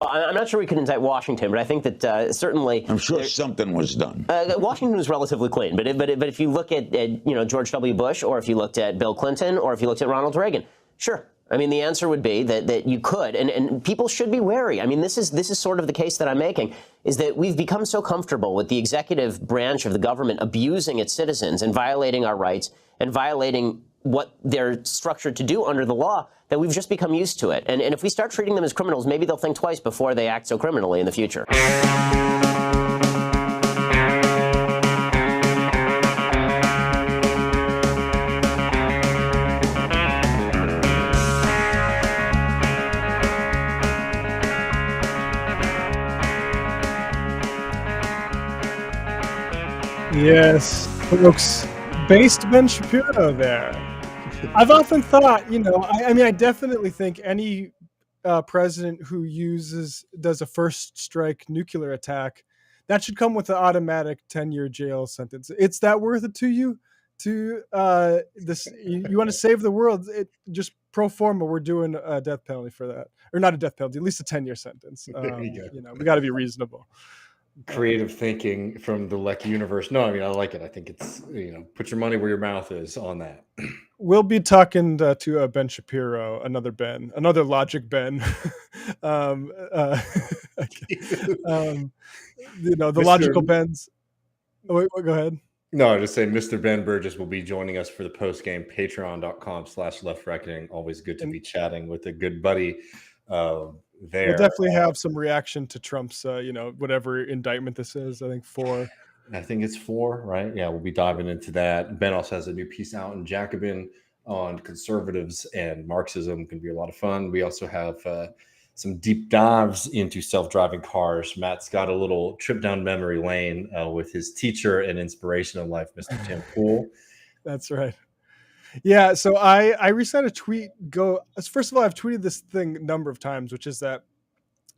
Well, I'm not sure we could indict Washington, but I think that certainly I'm sure something was done. Washington was relatively clean, but if you look at George W. Bush, or if you looked at Bill Clinton, or if you looked at Ronald Reagan, sure. I mean, the answer would be that you could, and people should be wary. I mean, this is sort of the case that I'm making, is that we've become so comfortable with the executive branch of the government abusing its citizens and violating our rights and violating what they're structured to do under the law, that we've just become used to it. And if we start treating them as criminals, maybe they'll think twice before they act so criminally in the future. Yes, folks, based Ben Shapiro there. I've often thought, I mean, I definitely think any president who does a first strike nuclear attack, that should come with an automatic 10-year jail sentence. It's that worth it to you? You want to save the world? Just pro forma, we're doing a death penalty for that, or not a death penalty, at least a 10-year sentence. We got to be reasonable. Creative thinking from the Lecky universe. No, I mean, I like it. I think it's, put your money where your mouth is on that. We'll be talking to Ben Shapiro, another logic Ben. The logical Bens. Oh, wait, go ahead. No, I just say Mr. Ben Burgess will be joining us for the post game, patreon.com/Left Reckoning. Always good to be chatting with a good buddy. There. We'll definitely have some reaction to Trump's, whatever indictment this is. I think 4. I think it's 4, right? Yeah, we'll be diving into that. Ben also has a new piece out in Jacobin on conservatives and Marxism. Going to be a lot of fun. We also have some deep dives into self-driving cars. Matt's got a little trip down memory lane with his teacher and inspiration in life, Mr. Tim Pool. That's right. Yeah, so I recently had a tweet first of all, I've tweeted this thing a number of times, which is that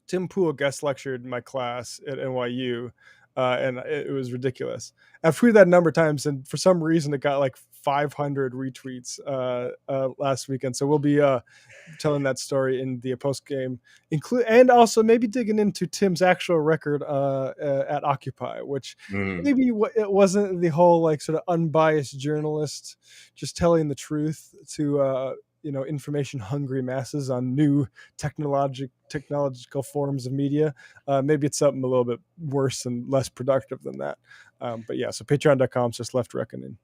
Tim Pool guest lectured in my class at NYU, and it was ridiculous. I've tweeted that a number of times, and for some reason it got like 500 retweets last weekend. So we'll be telling that story in the post game, and also maybe digging into Tim's actual record at Occupy, which maybe it wasn't the whole like sort of unbiased journalist just telling the truth to information hungry masses on new technological forms of media. Maybe it's something a little bit worse and less productive than that. But yeah, so patreon.com/Left Reckoning.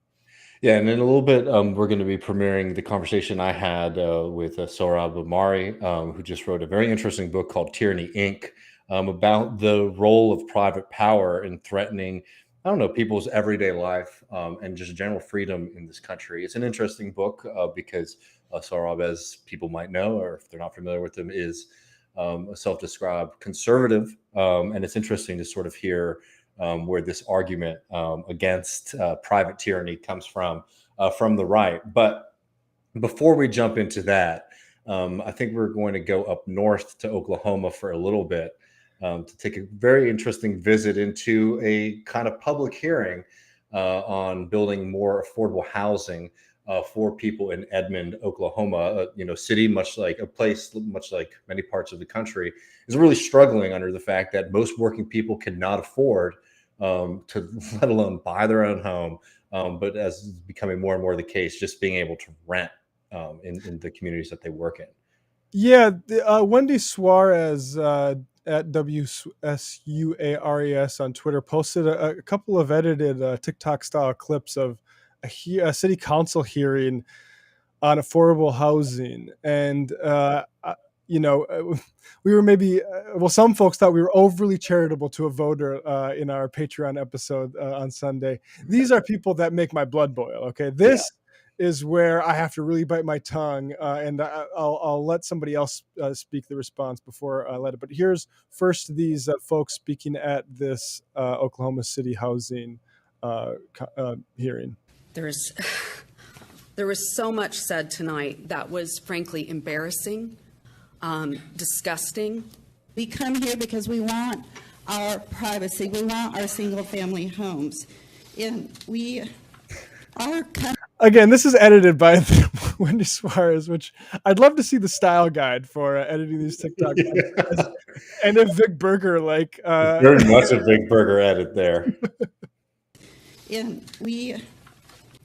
Yeah, and in a little bit, we're going to be premiering the conversation I had with Sohrab Ahmari, who just wrote a very interesting book called Tyranny Inc. About the role of private power in threatening, people's everyday life and just general freedom in this country. It's an interesting book because Sohrab, as people might know, or if they're not familiar with him, is a self-described conservative. And it's interesting to sort of hear where this argument against private tyranny comes from the right. But before we jump into that, I think we're going to go up north to Oklahoma for a little bit to take a very interesting visit into a kind of public hearing on building more affordable housing for people in Edmond, Oklahoma, city, much like many parts of the country, is really struggling under the fact that most working people cannot afford to let alone buy their own home. But as is becoming more and more the case, just being able to rent in the communities that they work in. Yeah, Wendy Suarez at WSUARES on Twitter posted a couple of edited TikTok style clips of a city council hearing on affordable housing. And, we were maybe, some folks thought we were overly charitable to a voter in our Patreon episode on Sunday. These are people that make my blood boil. Okay. This is where I have to really bite my tongue, and I'll let somebody else speak the response before I let it. But here's first these folks speaking at this Oklahoma City housing hearing. There was so much said tonight that was frankly embarrassing, disgusting. We come here because we want our privacy. We want our single-family homes, and we are. Again, this is edited by Wendy Suarez, which I'd love to see the style guide for editing these TikToks. Yeah. And if Vic Berger, like, Very much a big burger edit there.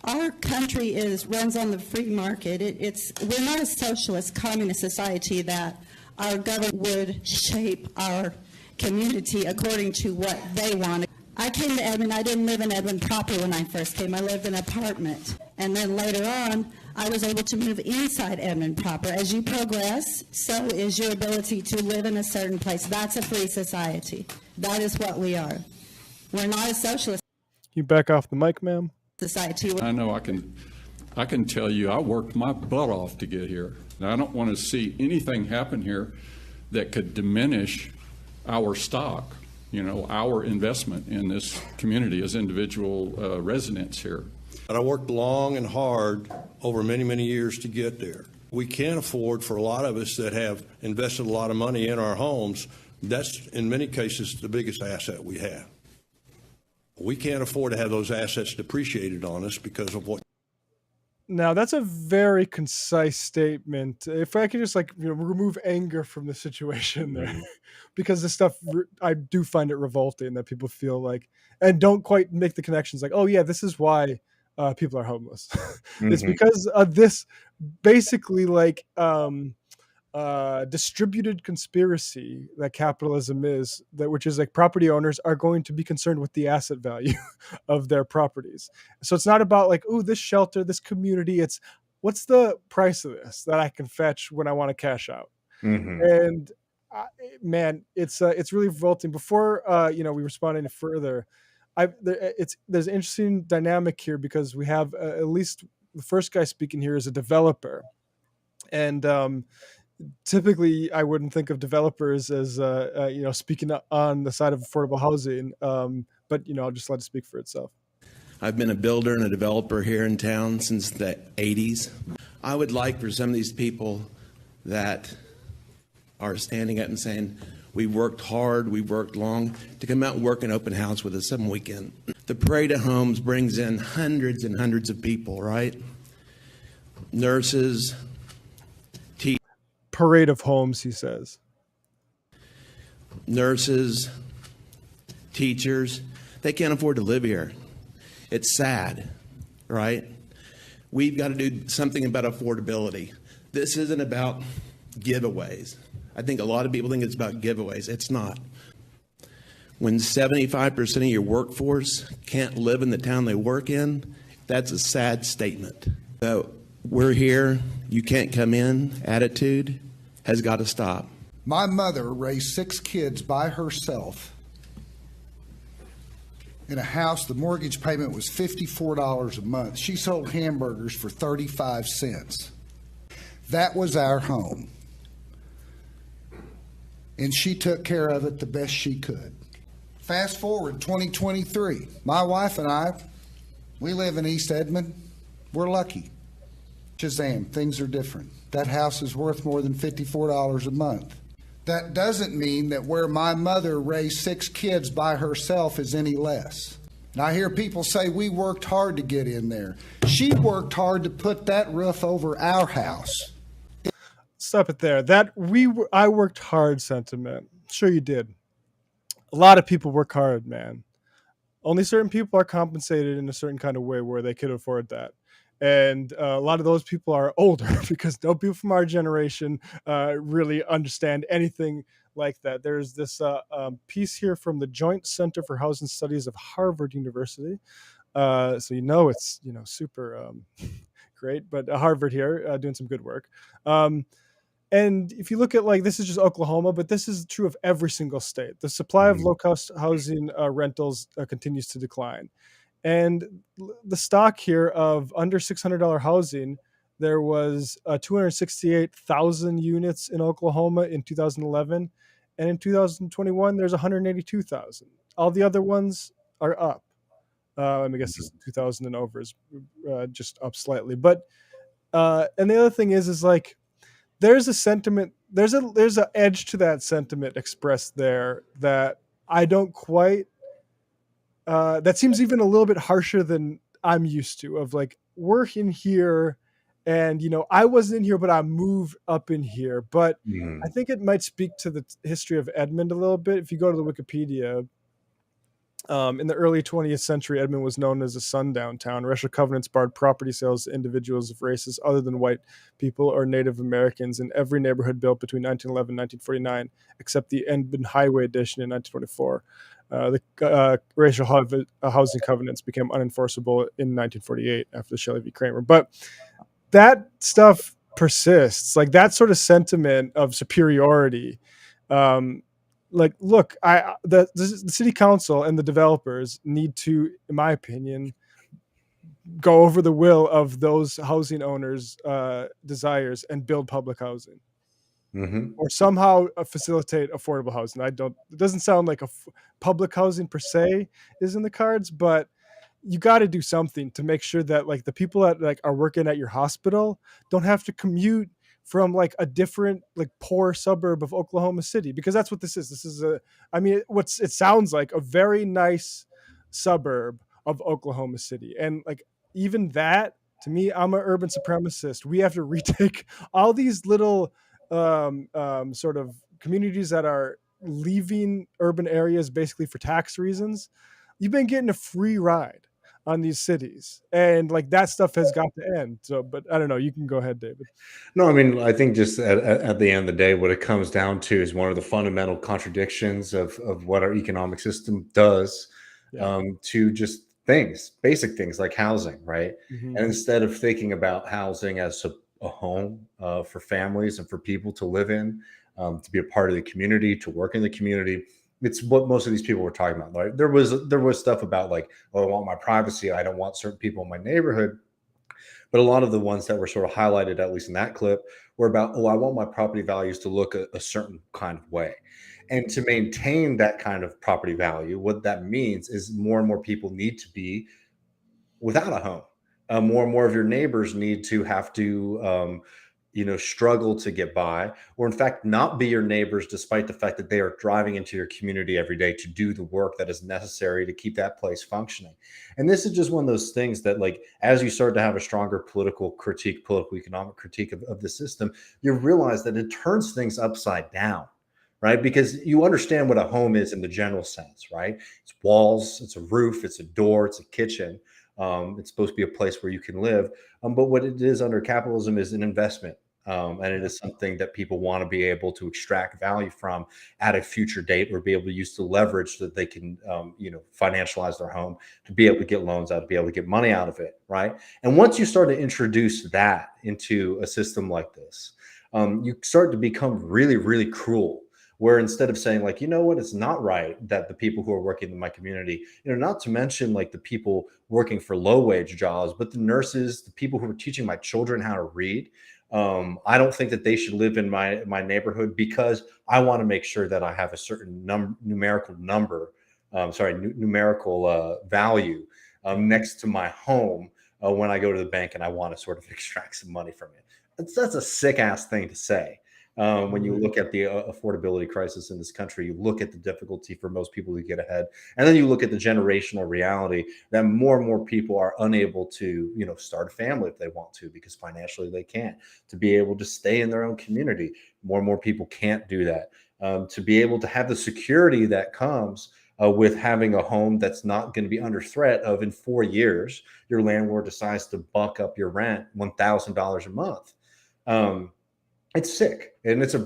Our country runs on the free market. We're not a socialist communist society that our government would shape our community according to what they want. I came to Edmond. I didn't live in Edmond proper when I first came. I lived in an apartment. And then later on, I was able to move inside Edmond proper. As you progress, so is your ability to live in a certain place. That's a free society. That is what we are. We're not a socialist You back off the mic, ma'am. society. I know I can tell you I worked my butt off to get here. And I don't want to see anything happen here that could diminish our stock, our investment in this community as individual residents here. But I worked long and hard over many, many years to get there. We can't afford, for a lot of us that have invested a lot of money in our homes, that's in many cases the biggest asset we have. We can't afford to have those assets depreciated on us because of what. Now that's a very concise statement. If I could just remove anger from the situation there, because this stuff I do find it revolting that people feel like and don't quite make the connections. Like, oh yeah, this is why people are homeless. It's because of this basically distributed conspiracy that capitalism is, which is like property owners are going to be concerned with the asset value of their properties. So it's not about like, oh, this shelter, this community. It's what's the price of this that I can fetch when I want to cash out. And man, it's really revolting. Before we respond any further, there's an interesting dynamic here because we have at least the first guy speaking here is a developer, and typically I wouldn't think of developers as speaking on the side of affordable housing, but I'll just let it speak for itself. I've been a builder and a developer here in town since the 80s. I would like for some of these people that are standing up and saying, we worked hard, we worked long, to come out and work an open house with us some weekend. The Parade of Homes brings in hundreds and hundreds of people, right? Nurses, Parade of Homes, he says. Nurses, teachers, they can't afford to live here. It's sad, right? We've got to do something about affordability. This isn't about giveaways. I think a lot of people think it's about giveaways. It's not. When 75% of your workforce can't live in the town they work in, that's a sad statement. So we're here, you can't come in, attitude has got to stop. My mother raised 6 kids by herself in a house. The mortgage payment was $54 a month. She sold hamburgers for 35 cents. That was our home. And she took care of it the best she could. Fast forward 2023. My wife and I, we live in East Edmond. We're lucky. Shazam, things are different. That house is worth more than $54 a month. That doesn't mean that where my mother raised 6 kids by herself is any less. And I hear people say we worked hard to get in there. She worked hard to put that roof over our house. Stop it there. That I worked hard sentiment. Sure you did. A lot of people work hard, man. Only certain people are compensated in a certain kind of way where they could afford that. And a lot of those people are older because no people from our generation really understand anything like that. There's this piece here from the Joint Center for Housing Studies of Harvard University. So it's super great, but Harvard here doing some good work. And if you look at this is just Oklahoma, but this is true of every single state. The supply of low-cost housing rentals continues to decline. And the stock here of under $600 housing, there was 268,000 units in Oklahoma in 2011. And in 2021, there's 182,000. All the other ones are up. I guess 2,000 and over is just up slightly. But and the other thing is there's a sentiment, there's an edge to that sentiment expressed there that I don't quite. That seems even a little bit harsher than I'm used to. Of we're in here, And I wasn't in here, but I moved up in here. But Mhm. I think it might speak to the history of Edmond a little bit. If you go to the Wikipedia, in the early 20th century, Edmond was known as a sundown town. Racial covenants barred property sales to individuals of races other than white people or Native Americans in every neighborhood built between 1911 and 1949, except the Edmond Highway Edition in 1924. The racial housing covenants became unenforceable in 1948 after the Shelley v. Kramer. But that stuff persists, like that sort of sentiment of superiority. Look, the city council and the developers need to, in my opinion, go over the will of those housing owners' desires and build public housing, or somehow facilitate affordable housing. It doesn't sound like public housing per se is in the cards, but you got to do something to make sure that like the people that like are working at your hospital don't have to commute from like a different like poor suburb of Oklahoma City, because that's what this is. This is it sounds like a very nice suburb of Oklahoma City. And like even that, to me, I'm an urban supremacist. We have to retake all these little sort of communities that are leaving urban areas basically for tax reasons. You've been getting a free ride on these cities, and like that stuff has got to end. So, but I don't know, you can go ahead, David. No, I mean, I think just at the end of the day, what it comes down to is one of the fundamental contradictions of what our economic system does to just things, basic things like housing, right? Mhm. And instead of thinking about housing as a home for families and for people to live in, to be a part of the community, to work in the community, it's what most of these people were talking about, right? There was stuff about like, oh, I want my privacy. I don't want certain people in my neighborhood. But a lot of the ones that were sort of highlighted, at least in that clip, were about, oh, I want my property values to look a certain kind of way. And to maintain that kind of property value, what that means is more and more people need to be without a home. More and more of your neighbors need to have to, struggle to get by, or in fact, not be your neighbors, despite the fact that they are driving into your community every day to do the work that is necessary to keep that place functioning. And this is just one of those things that, like, as you start to have a stronger political economic critique of the system, you realize that it turns things upside down. Right. Because you understand what a home is in the general sense, right? It's walls, it's a roof, it's a door, it's a kitchen. It's supposed to be a place where you can live. But what it is under capitalism is an investment. And it is something that people want to be able to extract value from at a future date, or be able to use to leverage so that they can, financialize their home, to be able to get loans out, to be able to get money out of it. Right. And once you start to introduce that into a system like this, you start to become really, really cruel, where instead of saying like, you know what, it's not right that the people who are working in my community, not to mention like the people working for low wage jobs, but the nurses, the people who are teaching my children how to read, I don't think that they should live in my neighborhood, because I want to make sure that I have a certain numerical value next to my home when I go to the bank and I want to sort of extract some money from it. That's a sick ass thing to say. When you look at the affordability crisis in this country, you look at the difficulty for most people to get ahead, and then you look at the generational reality that more and more people are unable to, start a family if they want to, because financially they can't, to be able to stay in their own community. More and more people can't do that. To be able to have the security that comes with having a home that's not going to be under threat of, in 4 years, your landlord decides to buck up your rent $1,000 a month. It's sick, and it's a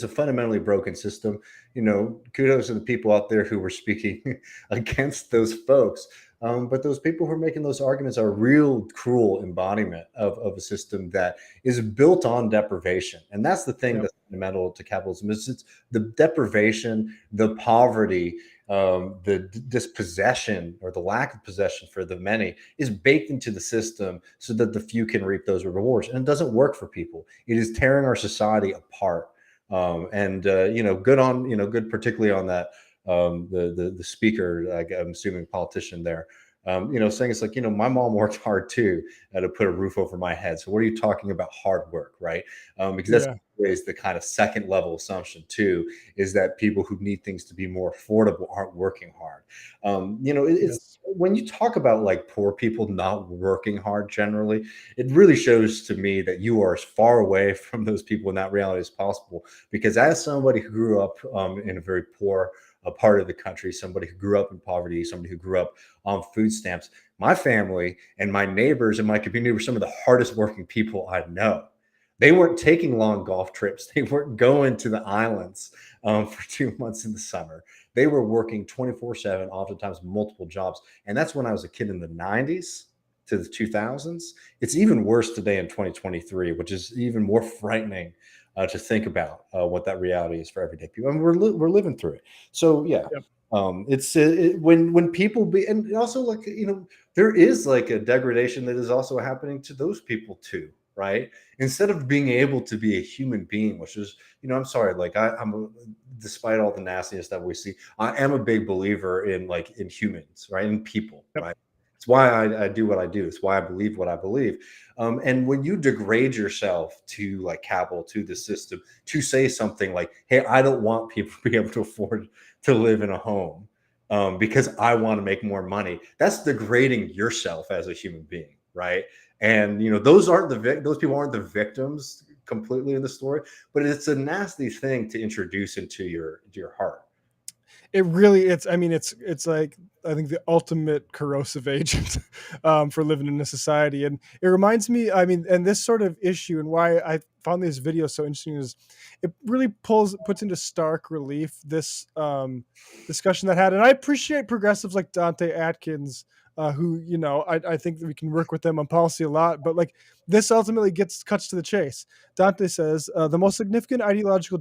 fundamentally broken system. Kudos to the people out there who were speaking against those folks. But those people who are making those arguments are a real cruel embodiment of a system that is built on deprivation. And that's the thing that's fundamental to capitalism, is it's the deprivation, the poverty, the dispossession, or the lack of possession for the many, is baked into the system so that the few can reap those rewards. And it doesn't work for people. It is tearing our society apart. Good particularly on that, the speaker, I'm assuming politician there, saying it's like, my mom worked hard too to put a roof over my head. So what are you talking about hard work, right? Because that's ways, the kind of second level assumption too is that people who need things to be more affordable aren't working hard. It's when you talk about like poor people not working hard generally, it really shows to me that you are as far away from those people in that reality as possible. Because as somebody who grew up in a very poor part of the country, somebody who grew up in poverty, somebody who grew up on food stamps, my family and my neighbors in my community were some of the hardest working people I know. They weren't taking long golf trips. They weren't going to the islands for 2 months in the summer. They were working 24/7, oftentimes multiple jobs. And that's when I was a kid in the 90s to the 2000s. It's even worse today in 2023, which is even more frightening to think about what that reality is for everyday people. And we're living through it. So yeah, Yep. it's when people be, and also like, there is like a degradation that is also happening to those people too, right? Instead of being able to be a human being, which is, I'm sorry, like despite all the nastiness that we see, I am a big believer in humans, right? In people, Yep. right? It's why I do what I do. It's why I believe what I believe. And when you degrade yourself to like capital, to the system, to say something like, hey, I don't want people to be able to afford to live in a home because I want to make more money, that's degrading yourself as a human being, right? And those people aren't the victims completely in the story, but it's a nasty thing to introduce into your heart. It really, it's like, I think the ultimate corrosive agent for living in a society. And it reminds me, and this sort of issue and why I found these videos so interesting is it really puts into stark relief this discussion that had. And I appreciate progressives like Dante Atkins, who, I think that we can work with them on policy a lot, but like this ultimately cuts to the chase. Dante says, the most significant ideological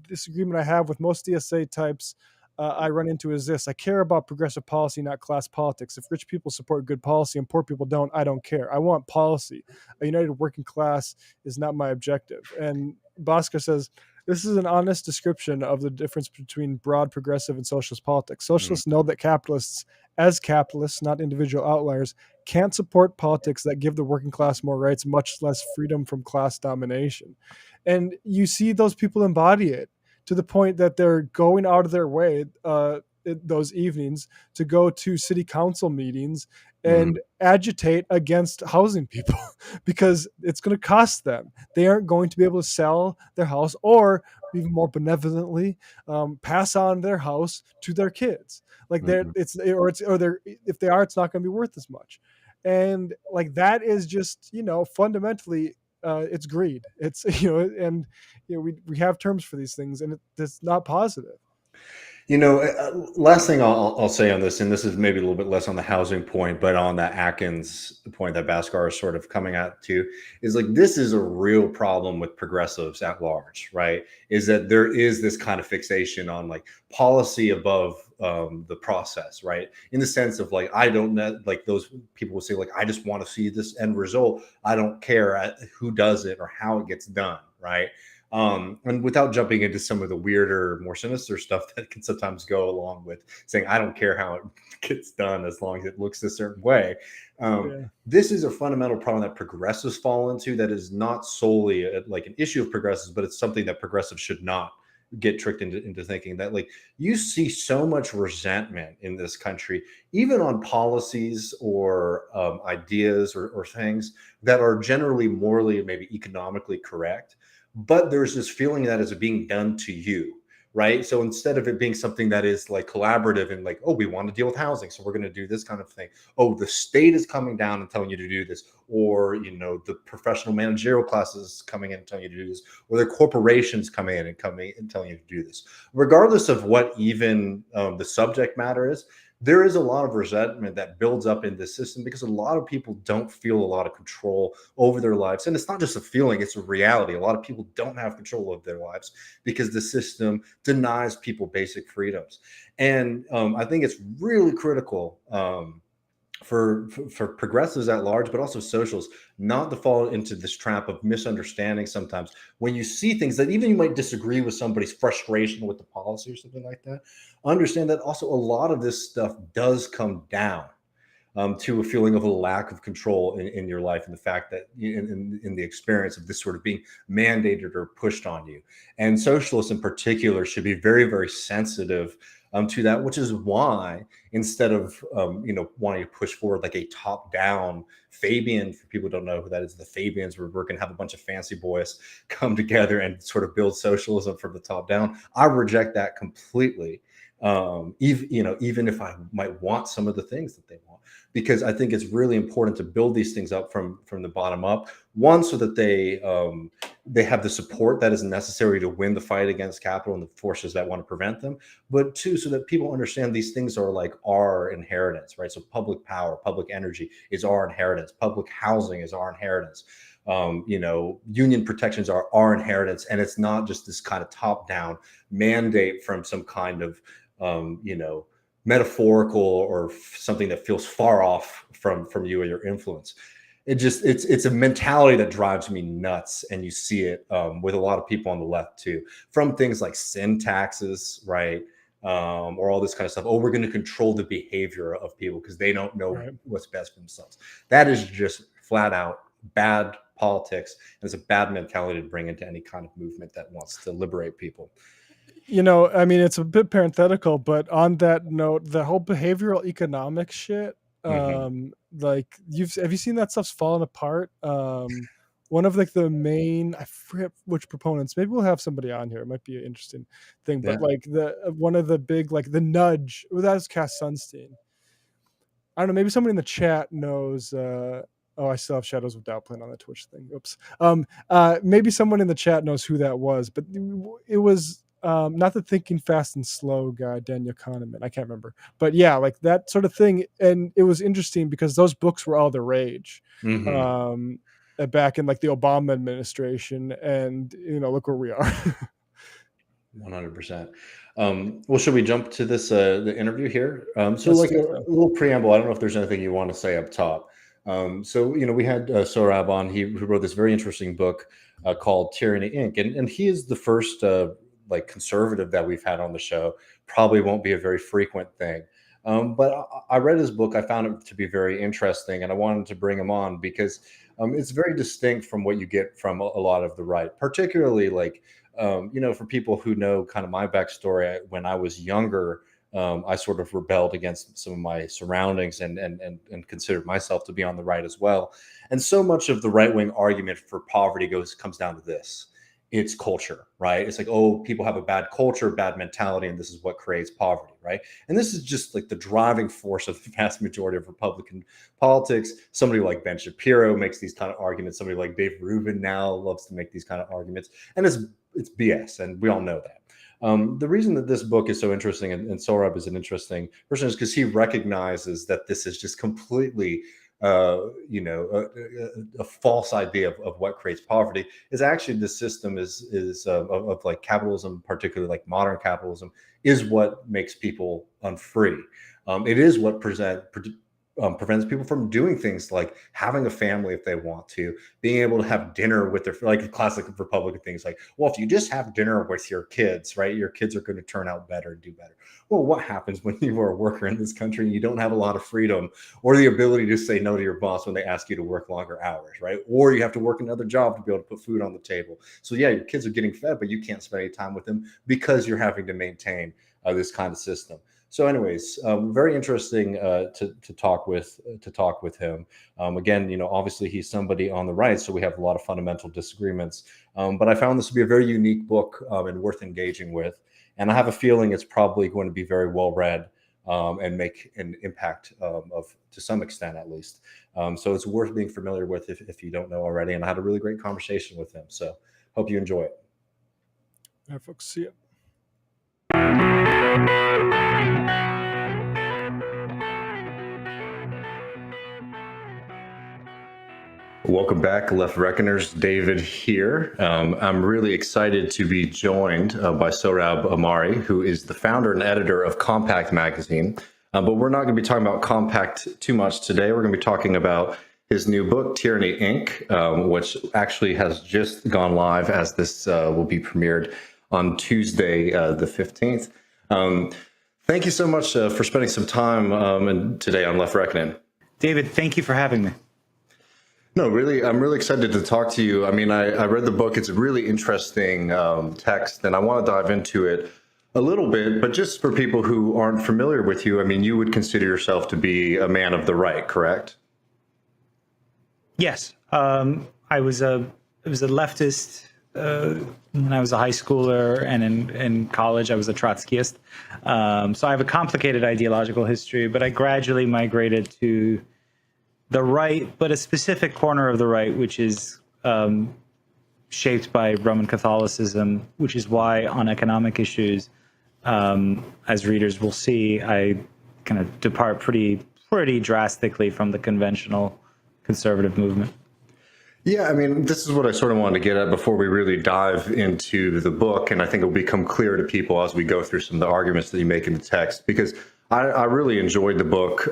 disagreement I have with most DSA types I run into is this: I care about progressive policy, not class politics. If rich people support good policy and poor people don't, I don't care. I want policy. A united working class is not my objective. And Bosca says, this is an honest description of the difference between broad progressive and socialist politics. Socialists know that capitalists, as capitalists, not individual outliers, can't support politics that give the working class more rights, much less freedom from class domination. And you see those people embody it, to the point that they're going out of their way those evenings to go to city council meetings and agitate against housing people because it's going to cost them. They aren't going to be able to sell their house, or even more benevolently, pass on their house to their kids. Like if they are, it's not going to be worth as much. And like that is just, fundamentally, it's greed. It's we have terms for these things, and it's not positive. Last thing I'll say on this, and this is maybe a little bit less on the housing point, but on that Atkins point that Bhaskar is sort of coming at too, is like this is a real problem with progressives at large, right? Is that there is this kind of fixation on like policy above the process, right? In the sense of like, I don't know, like those people will say like, I just want to see this end result. I don't care who does it or how it gets done, right? And without jumping into some of the weirder, more sinister stuff that can sometimes go along with saying, I don't care how it gets done as long as it looks a certain way. This is a fundamental problem that progressives fall into that is not solely like an issue of progressives, but it's something that progressives should not get tricked into thinking that like you see so much resentment in this country, even on policies or ideas or things that are generally morally, maybe economically correct. But there's this feeling that is being done to you, right? So instead of it being something that is like collaborative and like, oh, we want to deal with housing, so we're going to do this kind of thing. Oh, the state is coming down and telling you to do this, or the professional managerial classes coming in and telling you to do this, or the corporations coming in and telling you to do this. Regardless of what even the subject matter is, there is a lot of resentment that builds up in this system because a lot of people don't feel a lot of control over their lives. And it's not just a feeling, it's a reality. A lot of people don't have control of their lives because the system denies people basic freedoms. And I think it's really critical for progressives at large, but also socials, not to fall into this trap of misunderstanding sometimes when you see things that even you might disagree with somebody's frustration with the policy or something like that. Understand that also a lot of this stuff does come down to a feeling of a lack of control in your life, and the fact that in the experience of this sort of being mandated or pushed on you. And socialists in particular should be very, very sensitive to that, which is why instead of wanting to push forward like a top-down Fabian, for people who don't know who that is, the Fabians, where we're going to have a bunch of fancy boys come together and sort of build socialism from the top down. I reject that completely. Even if I might want some of the things that they want, because I think it's really important to build these things up from the bottom up. One, so that they have the support that is necessary to win the fight against capital and the forces that want to prevent them. But two, so that people understand these things are like our inheritance, right? So public power, public energy is our inheritance. Public housing is our inheritance. Union protections are our inheritance, and it's not just this kind of top-down mandate from some kind of metaphorical or something that feels far off from you or your influence. It's a mentality that drives me nuts, and you see it with a lot of people on the left too, from things like sin taxes, right? Or all this kind of stuff. Oh, we're going to control the behavior of people because they don't know what's best for themselves. That is just flat out bad politics, and it's a bad mentality to bring into any kind of movement that wants to liberate people. It's a bit parenthetical, but on that note, the whole behavioral economics shit, have you seen that stuff's falling apart? One of the main, I forget which proponents, maybe we'll have somebody on here, it might be an interesting thing, but one of the big, the nudge, that is Cass Sunstein. I don't know, maybe somebody in the chat knows. I still have Shadows of Doubt playing on the Twitch thing. Oops. Maybe someone in the chat knows who that was, but it was not the Thinking Fast and Slow guy, Daniel Kahneman. I can't remember, but yeah, that sort of thing. And it was interesting because those books were all the rage back in the Obama administration, and look where we are. 100%. Well, should we jump to this the interview here? A little preamble. I don't know if there's anything you want to say up top. We had Sohrab on. He wrote this very interesting book called Tyranny Inc. And he is the first conservative that we've had on the show. Probably won't be a very frequent thing. But I read his book. I found it to be very interesting, and I wanted to bring him on because it's very distinct from what you get from a lot of the right, particularly for people who know kind of my backstory. When I was younger, I sort of rebelled against some of my surroundings and considered myself to be on the right as well. And so much of the right-wing argument for poverty comes down to this. It's culture, right? It's people have a bad culture, bad mentality, and this is what creates poverty, right? And this is just the driving force of the vast majority of Republican politics. Somebody like Ben Shapiro makes these kind of arguments. Somebody like Dave Rubin now loves to make these kind of arguments. And it's BS, and we all know that. The reason that this book is so interesting, and Sohrab is an interesting person, is because he recognizes that this is just completely a false idea of what creates poverty. Is actually the system of capitalism, particularly modern capitalism, is what makes people unfree. It is what prevents people from doing things like having a family if they want to, being able to have dinner with their, classic Republican things if you just have dinner with your kids, right, your kids are going to turn out better and do better. Well, what happens when you are a worker in this country and you don't have a lot of freedom or the ability to say no to your boss when they ask you to work longer hours, right? Or you have to work another job to be able to put food on the table. So yeah, your kids are getting fed, but you can't spend any time with them because you're having to maintain this kind of system. So anyways, very interesting to talk with him. Again, obviously he's somebody on the right, so we have a lot of fundamental disagreements. But I found this to be a very unique book and worth engaging with. And I have a feeling it's probably going to be very well read and make an impact to some extent at least. So it's worth being familiar with if you don't know already. And I had a really great conversation with him. So hope you enjoy it. All right, folks, see ya. Welcome back, Left Reckoners. David here. I'm really excited to be joined by Sohrab Ahmari, who is the founder and editor of Compact Magazine. But we're not going to be talking about Compact too much today. We're going to be talking about his new book, Tyranny Inc., which actually has just gone live as this will be premiered on Tuesday, the 15th. Thank you so much for spending some time today on Left Reckoning. David, thank you for having me. No, really, I'm really excited to talk to you. I mean, I read the book. It's a really interesting text, and I want to dive into it a little bit. But just for people who aren't familiar with you, I mean, you would consider yourself to be a man of the right, correct? Yes, I was a leftist when I was a high schooler, and in college I was a Trotskyist. So I have a complicated ideological history, but I gradually migrated to the right, but a specific corner of the right, which is shaped by Roman Catholicism, which is why on economic issues, as readers will see, I kind of depart pretty drastically from the conventional conservative movement. Yeah, I mean, this is what I sort of wanted to get at before we really dive into the book, and I think it'll become clear to people as we go through some of the arguments that you make in the text, because I really enjoyed the book,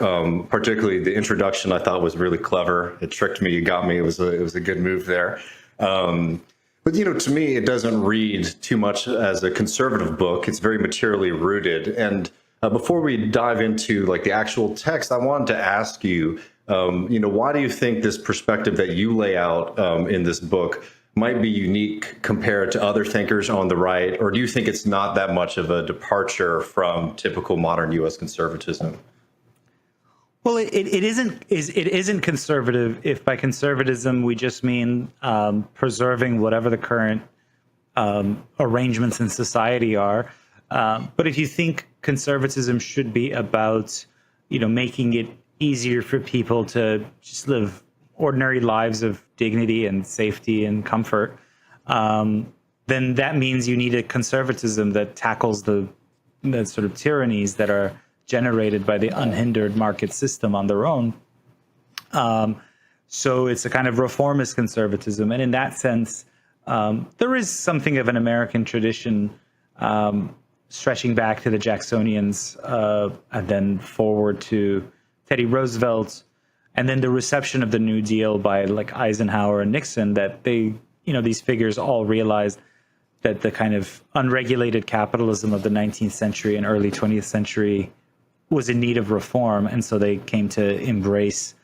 particularly the introduction. I thought was really clever. It tricked me. You got me. It was a good move there. But, you know, to me, it doesn't read too much as a conservative book. It's very materially rooted. And before we dive into like the actual text, I wanted to ask you, you know, why do you think this perspective that you lay out in this book might be unique compared to other thinkers on the right? Or do you think it's not that much of a departure from typical modern U.S. conservatism? Well, it isn't conservative if by conservatism we just mean preserving whatever the current arrangements in society are. But if you think conservatism should be about, you know, making it easier for people to just live ordinary lives of dignity and safety and comfort, then that means you need a conservatism that tackles the sort of tyrannies that are generated by the unhindered market system on their own. So it's a kind of reformist conservatism. And in that sense, there is something of an American tradition stretching back to the Jacksonians and then forward to Teddy Roosevelt, and then the reception of the New Deal by like Eisenhower and Nixon, that they, you know, these figures all realized that the kind of unregulated capitalism of the 19th century and early 20th century was in need of reform. And so they came to embrace,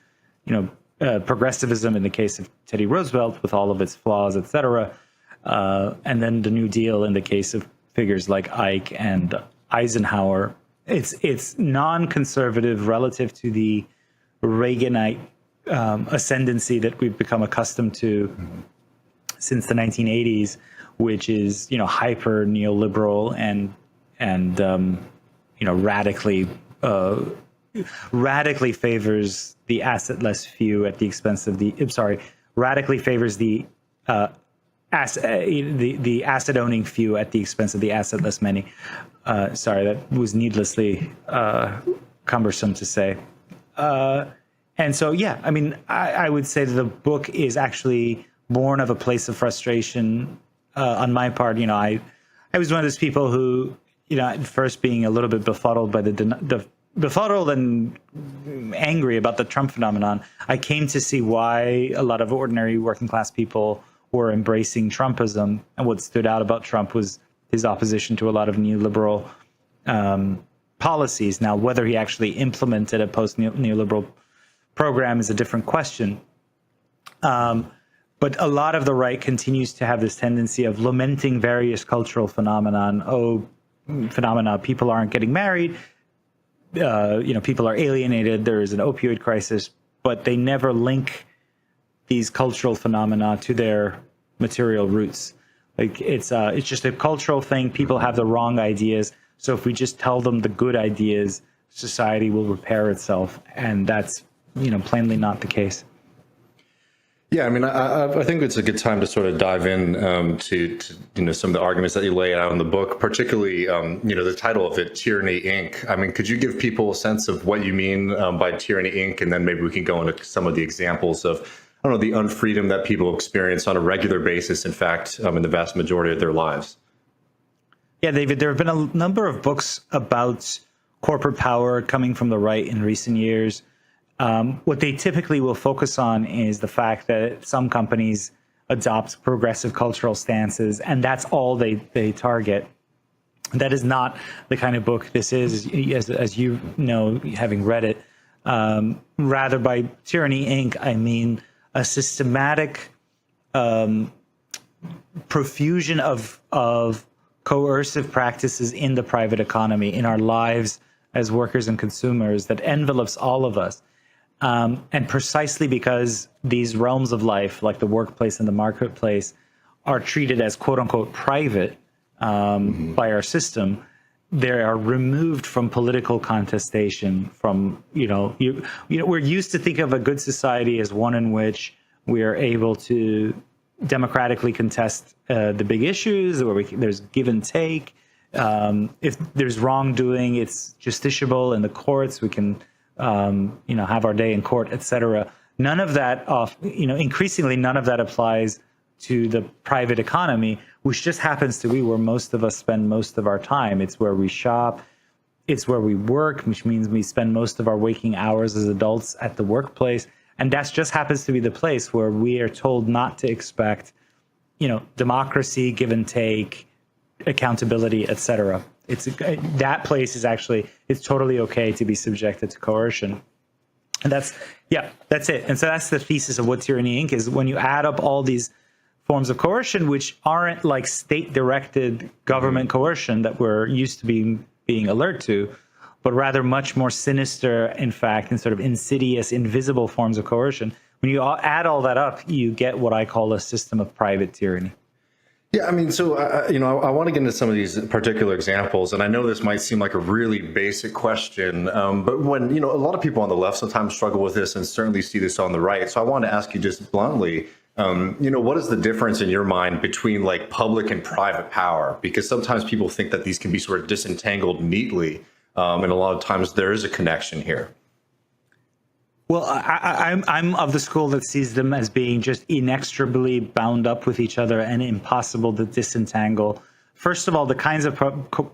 you know, progressivism in the case of Teddy Roosevelt with all of its flaws, et cetera. And then the New Deal in the case of figures like Ike and Eisenhower. It's non-conservative relative to the Reaganite ascendancy that we've become accustomed to since the 1980s, which is, you know, hyper neoliberal and you know, radically favors the assetless few at the expense of the radically favors the asset owning few at the expense of the assetless many. Sorry, that was needlessly cumbersome to say. And so, yeah, I mean, I would say that the book is actually born of a place of frustration on my part. You know, I was one of those people who, you know, at first being a little bit befuddled by befuddled and angry about the Trump phenomenon, I came to see why a lot of ordinary working class people were embracing Trumpism. And what stood out about Trump was his opposition to a lot of neoliberal policies. Now, whether he actually implemented a post-neoliberal program is a different question. But a lot of the right continues to have this tendency of lamenting various cultural phenomena. People aren't getting married. You know, people are alienated. There is an opioid crisis, but they never link these cultural phenomena to their material roots. Like it's just a cultural thing. People have the wrong ideas. So if we just tell them the good ideas, society will repair itself. And that's, you know, plainly not the case. Yeah, I mean, I think it's a good time to sort of dive in to you know, some of the arguments that you lay out in the book, particularly you know, the title of it, Tyranny Inc. I mean, could you give people a sense of what you mean by Tyranny Inc, and then maybe we can go into some of the examples of, I don't know, the unfreedom that people experience on a regular basis, in fact, in the vast majority of their lives. Yeah, David, there have been a number of books about corporate power coming from the right in recent years. What they typically will focus on is the fact that some companies adopt progressive cultural stances, and that's all they target. That is not the kind of book this is, as you know, having read it. Rather, by Tyranny Inc., I mean a systematic profusion of coercive practices in the private economy, in our lives as workers and consumers, that envelops all of us. And precisely because these realms of life, like the workplace and the marketplace, are treated as quote unquote private by our system, they are removed from political contestation. From we're used to think of a good society as one in which we are able to democratically contest the big issues, where there's give and take. If there's wrongdoing, it's justiciable in the courts. We can have our day in court, etc. None of that, increasingly, none of that applies to the private economy, which just happens to be where most of us spend most of our time. It's where we shop. It's where we work, which means we spend most of our waking hours as adults at the workplace. And that just happens to be the place where we are told not to expect, democracy, give and take, accountability, etc. That place is actually, it's totally okay to be subjected to coercion. And that's it. And so that's the thesis of what Tyranny Inc. is. When you add up all these forms of coercion, which aren't like state-directed government coercion that we're used to being alert to, but rather much more sinister, in fact, and sort of insidious, invisible forms of coercion. When you add all that up, you get what I call a system of private tyranny. Yeah, I mean, so, I want to get into some of these particular examples, and I know this might seem like a really basic question, but when, a lot of people on the left sometimes struggle with this and certainly see this on the right. So I want to ask you just bluntly, what is the difference in your mind between like public and private power? Because sometimes people think that these can be sort of disentangled neatly, and a lot of times there is a connection here. Well, I'm of the school that sees them as being just inextricably bound up with each other and impossible to disentangle. First of all, the kinds of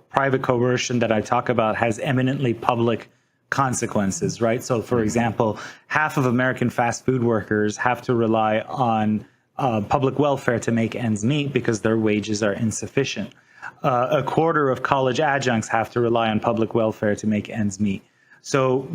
private coercion that I talk about has eminently public consequences, right? So, for example, half of American fast food workers have to rely on public welfare to make ends meet because their wages are insufficient. A quarter of college adjuncts have to rely on public welfare to make ends meet. So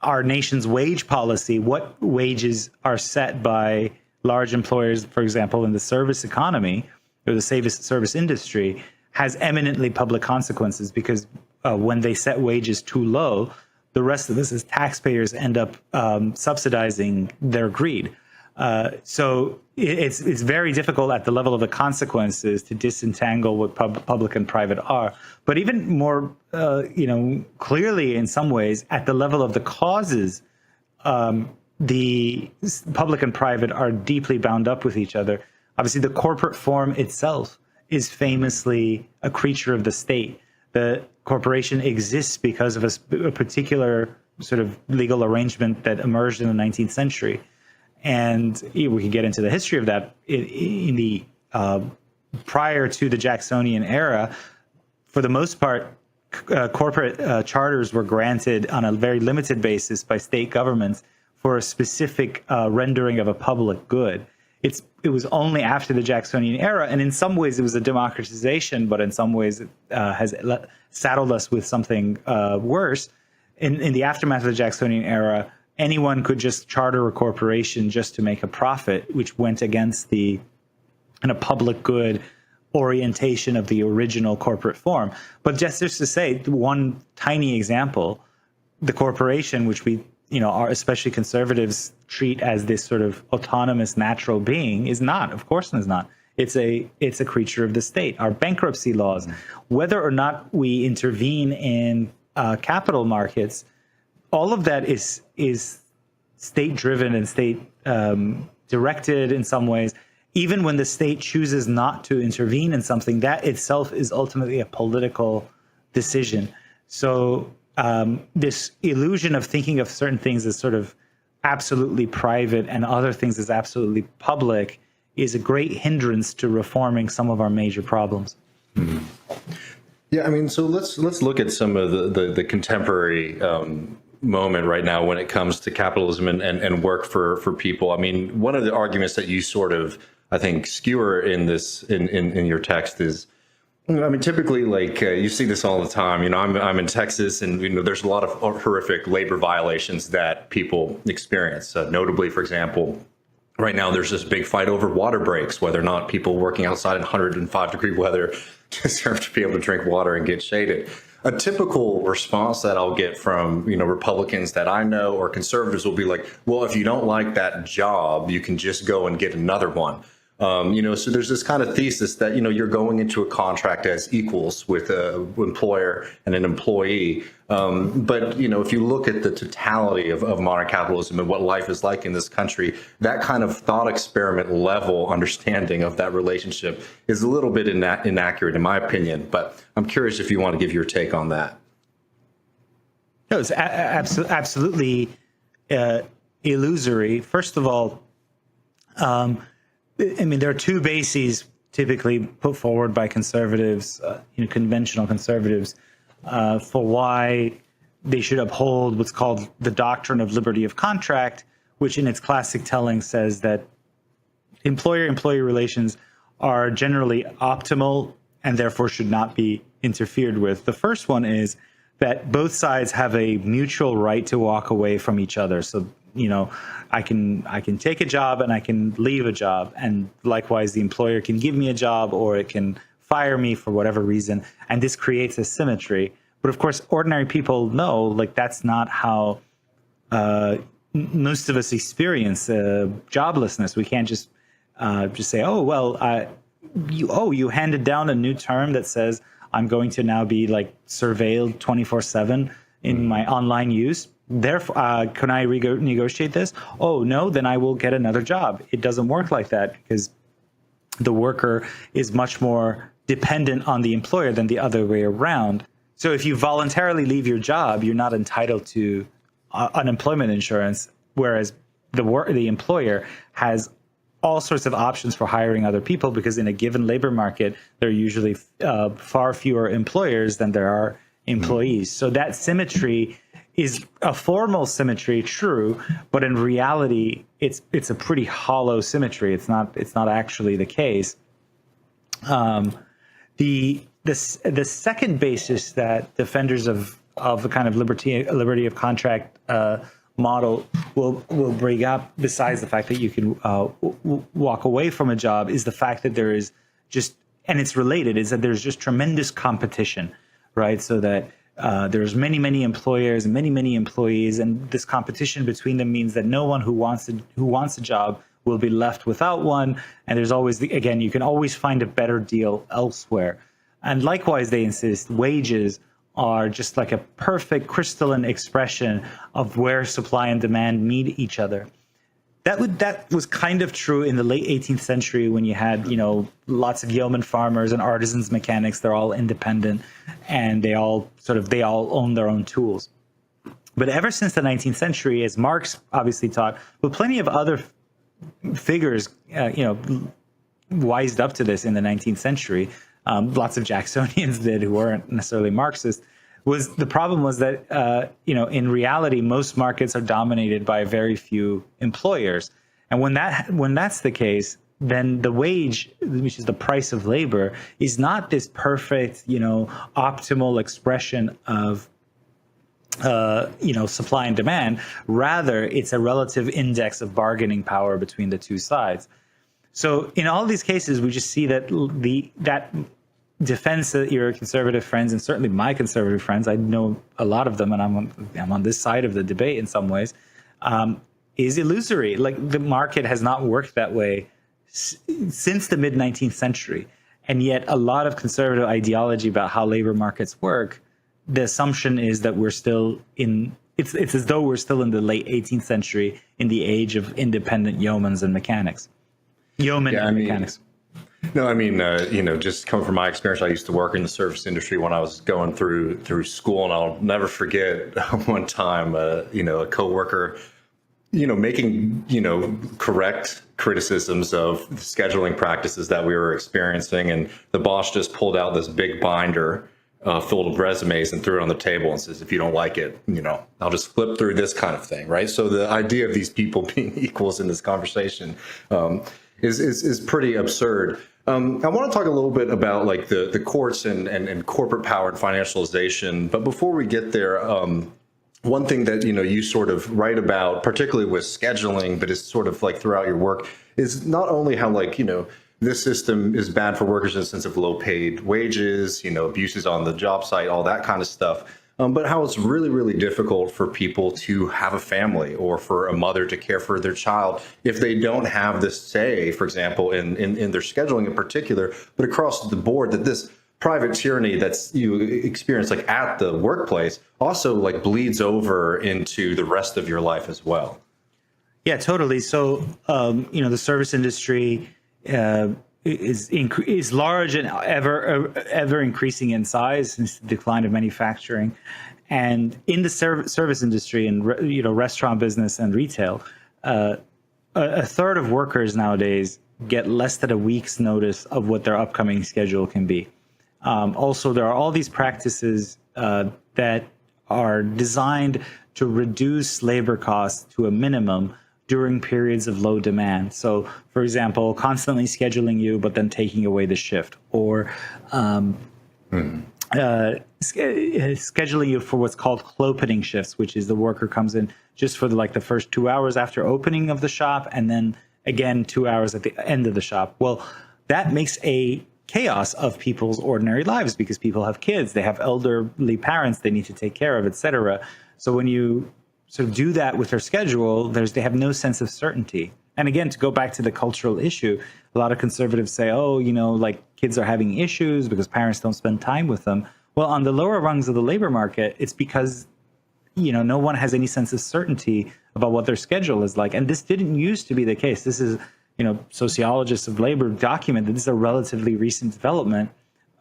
our nation's wage policy, what wages are set by large employers, for example, in the service economy or the service industry, has eminently public consequences, because when they set wages too low, the rest of us as taxpayers end up subsidizing their greed. So it's very difficult at the level of the consequences to disentangle what public and private are. But even more, clearly in some ways, at the level of the causes, the public and private are deeply bound up with each other. Obviously, the corporate form itself is famously a creature of the state. The corporation exists because of a particular sort of legal arrangement that emerged in the 19th century. And we can get into the history of that. In the prior to the Jacksonian era, for the most part, corporate charters were granted on a very limited basis by state governments for a specific rendering of a public good. It was only after the Jacksonian era, and in some ways it was a democratization, but in some ways it has saddled us with something worse. In the aftermath of the Jacksonian era, anyone could just charter a corporation just to make a profit, which went against the kind of public good orientation of the original corporate form. But just to say, one tiny example, the corporation, which we, are especially conservatives treat as this sort of autonomous natural being, is not. Of course, it's not. It's a creature of the state. Our bankruptcy laws, whether or not we intervene in capital markets, all of that is state-driven and state-directed in some ways. Even when the state chooses not to intervene in something, that itself is ultimately a political decision. So this illusion of thinking of certain things as sort of absolutely private and other things as absolutely public is a great hindrance to reforming some of our major problems. Mm-hmm. Yeah, I mean, so let's look at some of the contemporary moment right now when it comes to capitalism and work for people. I mean, one of the arguments that you sort of, I think, skewer in this in your text is I mean, typically, like you see this all the time. You know, I'm in Texas, and you know, there's a lot of horrific labor violations that people experience. Notably, for example, right now there's this big fight over water breaks, whether or not people working outside in 105-degree weather deserve to be able to drink water and get shaded. A typical response that I'll get from, you know, Republicans that I know or conservatives will be like, well, if you don't like that job, you can just go and get another one. You know, so there's this kind of thesis that, you know, you're going into a contract as equals with an employer and an employee. But, you know, if you look at the totality of modern capitalism and what life is like in this country, that kind of thought experiment level understanding of that relationship is a little bit inaccurate, in my opinion. But I'm curious if you want to give your take on that. No, it's absolutely illusory. First of all, I mean, there are two bases typically put forward by conservatives, you know, conventional conservatives, for why they should uphold what's called the doctrine of liberty of contract, which in its classic telling says that employer-employee relations are generally optimal and therefore should not be interfered with. The first one is that both sides have a mutual right to walk away from each other. So, you know, I can take a job and I can leave a job, and likewise the employer can give me a job or it can fire me for whatever reason, and this creates a symmetry. But of course, ordinary people know, like, that's not how most of us experience joblessness. We can't just say, oh well, you handed down a new term that says I'm going to now be like surveilled 24/7 in my online use. Therefore, can I negotiate this? Oh, no, then I will get another job. It doesn't work like that, because the worker is much more dependent on the employer than the other way around. So if you voluntarily leave your job, you're not entitled to unemployment insurance, whereas the employer has all sorts of options for hiring other people, because in a given labor market, there are usually far fewer employers than there are employees. So that symmetry is a formal symmetry, true, but in reality, it's a pretty hollow symmetry. It's not actually the case. The second basis that defenders of the kind of liberty of contract model will bring up, besides the fact that you can walk away from a job, is the fact that there is just, and it's related, is that there's just tremendous competition, right? So that there's many employers and many employees, and this competition between them means that no one who wants a job will be left without one. And there's always, again, you can always find a better deal elsewhere. And likewise, they insist wages are just like a perfect crystalline expression of where supply and demand meet each other. That was kind of true in the late 18th century, when you had, you know, lots of yeoman farmers and artisans, mechanics. They're all independent, and they all own their own tools. But ever since the 19th century, as Marx obviously taught, but plenty of other figures, you know, wised up to this in the 19th century. Lots of Jacksonians did, who weren't necessarily Marxist. The problem was that, you know, in reality, most markets are dominated by very few employers. And when that's the case, then the wage, which is the price of labor, is not this perfect, you know, optimal expression of, you know, supply and demand. Rather, it's a relative index of bargaining power between the two sides. So in all these cases, we just see that that defense that your conservative friends, and certainly my conservative friends, I know a lot of them, and I'm on this side of the debate in some ways, is illusory. Like, the market has not worked that way since the mid 19th century, and yet a lot of conservative ideology about how labor markets work, the assumption is that we're still in. It's as though we're still in the late 18th century, in the age of independent yeomans and mechanics. Mechanics. No, I mean, you know, just coming from my experience, I used to work in the service industry when I was going through school, and I'll never forget one time, you know, a coworker, you know, making, you know, correct criticisms of the scheduling practices that we were experiencing, and the boss just pulled out this big binder full of resumes and threw it on the table and says, if you don't like it, you know, I'll just flip through this kind of thing, right? So the idea of these people being equals in this conversation is pretty absurd. I want to talk a little bit about like the courts and corporate power and financialization. But before we get there, one thing that you sort of write about, particularly with scheduling, but it's sort of like throughout your work, is not only how this system is bad for workers in the sense of low paid wages, abuses on the job site, all that kind of stuff. But how it's really, really difficult for people to have a family or for a mother to care for their child if they don't have this say, for example, in their scheduling in particular, but across the board, that this private tyranny that's you experience like at the workplace also like bleeds over into the rest of your life as well. Yeah, totally. So, the service industry is large and ever increasing in size since the decline of manufacturing, and in the service industry and restaurant business and retail, a third of workers nowadays get less than a week's notice of what their upcoming schedule can be. Also, there are all these practices that are designed to reduce labor costs to a minimum during periods of low demand. So, for example, constantly scheduling you, but then taking away the shift, or scheduling you for what's called clopening shifts, which is the worker comes in just for the first 2 hours after opening of the shop, and then again 2 hours at the end of the shop. Well, that makes a chaos of people's ordinary lives because people have kids, they have elderly parents they need to take care of, etc. So when you sort of do that with their schedule, they have no sense of certainty. And again, to go back to the cultural issue, a lot of conservatives say, kids are having issues because parents don't spend time with them. Well, on the lower rungs of the labor market, it's because, no one has any sense of certainty about what their schedule is like. And this didn't used to be the case. This is, sociologists of labor document that this is a relatively recent development.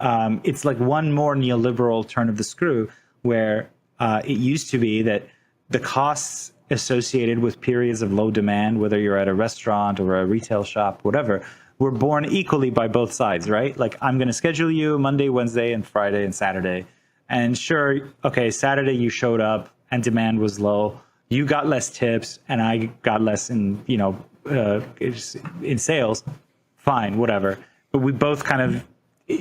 It's like one more neoliberal turn of the screw where it used to be that the costs associated with periods of low demand, whether you're at a restaurant or a retail shop, whatever, were borne equally by both sides, right? Like, I'm going to schedule you Monday, Wednesday, and Friday and Saturday. And sure, okay, Saturday you showed up and demand was low. You got less tips and I got less in sales. Fine, whatever. But we both kind of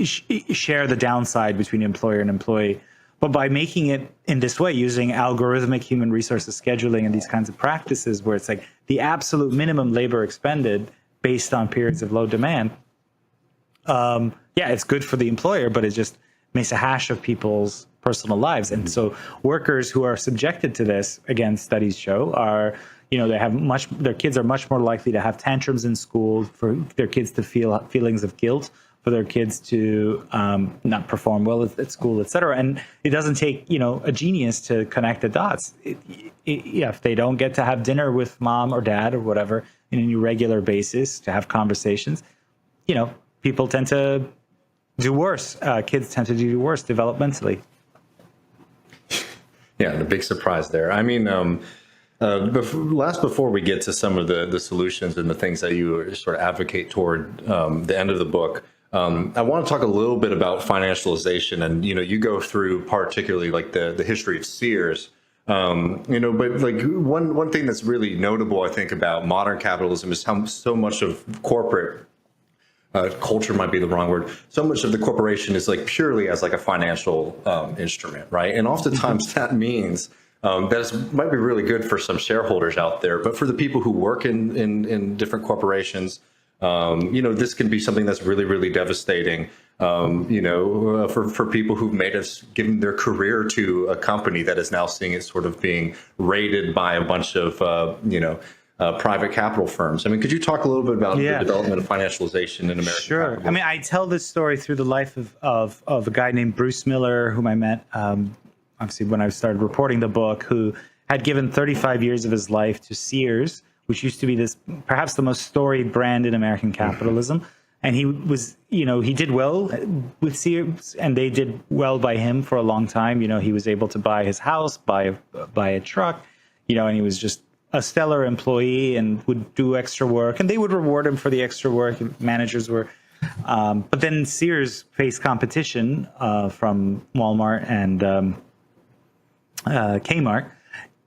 share the downside between employer and employee. But by making it in this way, using algorithmic human resources scheduling and these kinds of practices where it's like the absolute minimum labor expended based on periods of low demand, it's good for the employer, but it just makes a hash of people's personal lives. And so workers who are subjected to this, again, studies show, are, their kids are much more likely to have tantrums in school, for their kids to feel feelings of guilt, for their kids to not perform well at school, et cetera. And it doesn't take, a genius to connect the dots. If they don't get to have dinner with mom or dad or whatever on a regular basis to have conversations, people tend to do worse. Kids tend to do worse developmentally. Yeah, the big surprise there. I mean, before we get to some of the solutions and the things that you sort of advocate toward the end of the book, I want to talk a little bit about financialization. And, you go through particularly like the history of Sears, but like one thing that's really notable, I think, about modern capitalism is how so much of corporate culture might be the wrong word. So much of the corporation is like purely as like a financial instrument, right? And oftentimes that means that might be really good for some shareholders out there, but for the people who work in different corporations, this can be something that's really, really devastating. For people who've given their career to a company that is now seeing it sort of being raided by a bunch of private capital firms. I mean, could you talk a little bit about the development of financialization in America? Sure. Capitalism? I mean, I tell this story through the life of a guy named Bruce Miller, whom I met, obviously, when I started reporting the book, who had given 35 years of his life to Sears, which used to be perhaps the most storied brand in American capitalism. And he was, he did well with Sears, and they did well by him for a long time. He was able to buy his house, buy a truck, and he was just a stellar employee and would do extra work, and they would reward him for the extra work. Managers were, but then Sears faced competition from Walmart and Kmart,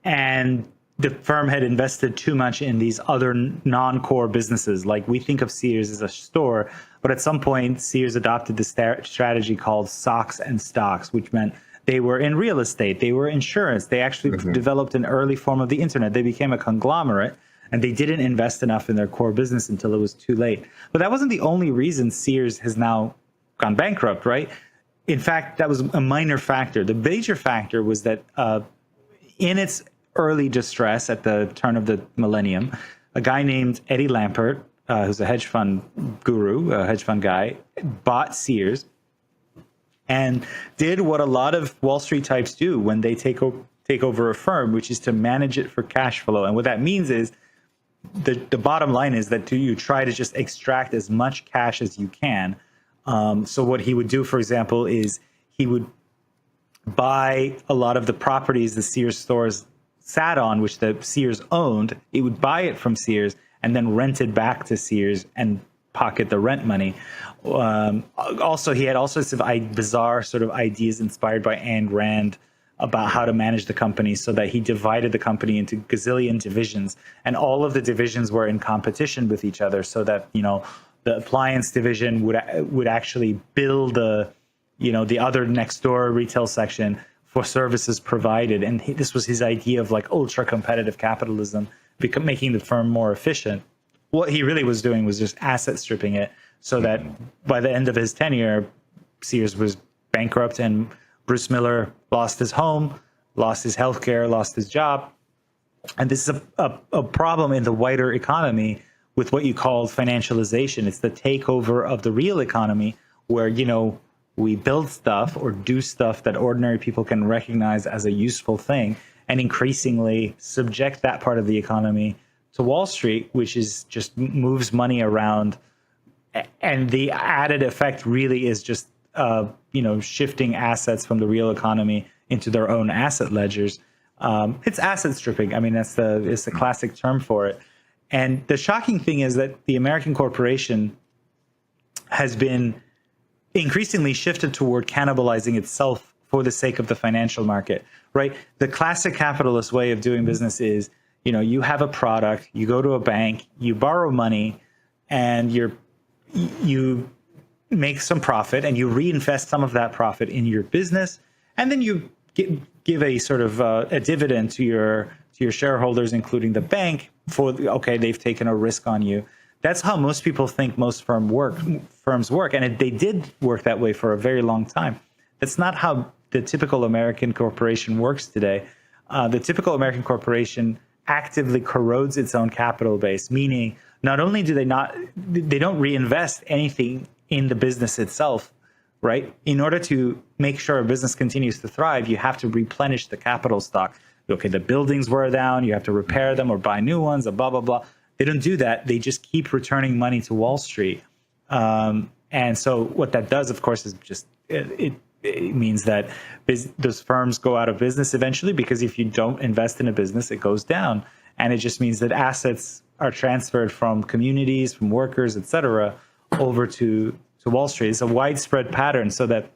and the firm had invested too much in these other non-core businesses. Like, we think of Sears as a store, but at some point Sears adopted this strategy called socks and stocks, which meant they were in real estate, they were insurance, they actually developed an early form of the internet. They became a conglomerate, and they didn't invest enough in their core business until it was too late. But that wasn't the only reason Sears has now gone bankrupt, right? In fact, that was a minor factor. The major factor was that in its early distress at the turn of the millennium, a guy named Eddie Lampert, who's a hedge fund guru, a hedge fund guy, bought Sears and did what a lot of Wall Street types do when they take over a firm, which is to manage it for cash flow. And what that means is the bottom line is that you try to just extract as much cash as you can. So what he would do, for example, is he would buy a lot of the properties the Sears stores sat on, which the Sears owned. He would buy it from Sears and then rent it back to Sears and pocket the rent money. Also, he had all sorts of bizarre sort of ideas inspired by Ayn Rand about how to manage the company, so that he divided the company into gazillion divisions, and all of the divisions were in competition with each other, so that, you know, the appliance division would actually bill the other next door retail section for services provided. And this was his idea of like ultra competitive capitalism, making the firm more efficient. What he really was doing was just asset stripping it, so that by the end of his tenure, Sears was bankrupt, and Bruce Miller lost his home, lost his healthcare, lost his job. And this is a problem in the wider economy with what you call financialization. It's the takeover of the real economy, where, you know, we build stuff or do stuff that ordinary people can recognize as a useful thing, and increasingly subject that part of the economy to Wall Street, which is just moves money around. And the added effect really is just, shifting assets from the real economy into their own asset ledgers. It's asset stripping. I mean, it's the classic term for it. And the shocking thing is that the American corporation has been increasingly shifted toward cannibalizing itself for the sake of the financial market, right? The classic capitalist way of doing business is, you know, you have a product, you go to a bank, you borrow money, and you make some profit, and you reinvest some of that profit in your business, and then you give a sort of a dividend to your shareholders, including the bank, for they've taken a risk on you. That's how most people think most firms work, and they did work that way for a very long time. That's not how the typical American corporation works today. The typical American corporation actively corrodes its own capital base, meaning not only do they don't reinvest anything in the business itself, right? In order to make sure a business continues to thrive, you have to replenish the capital stock. Okay, the buildings were down, you have to repair them or buy new ones, or blah, blah, blah. They don't do that. They just keep returning money to Wall Street. And so what that does, of course, is just, it means that those firms go out of business eventually, because if you don't invest in a business, it goes down. And it just means that assets are transferred from communities, from workers, et cetera, over to Wall Street. It's a widespread pattern, so that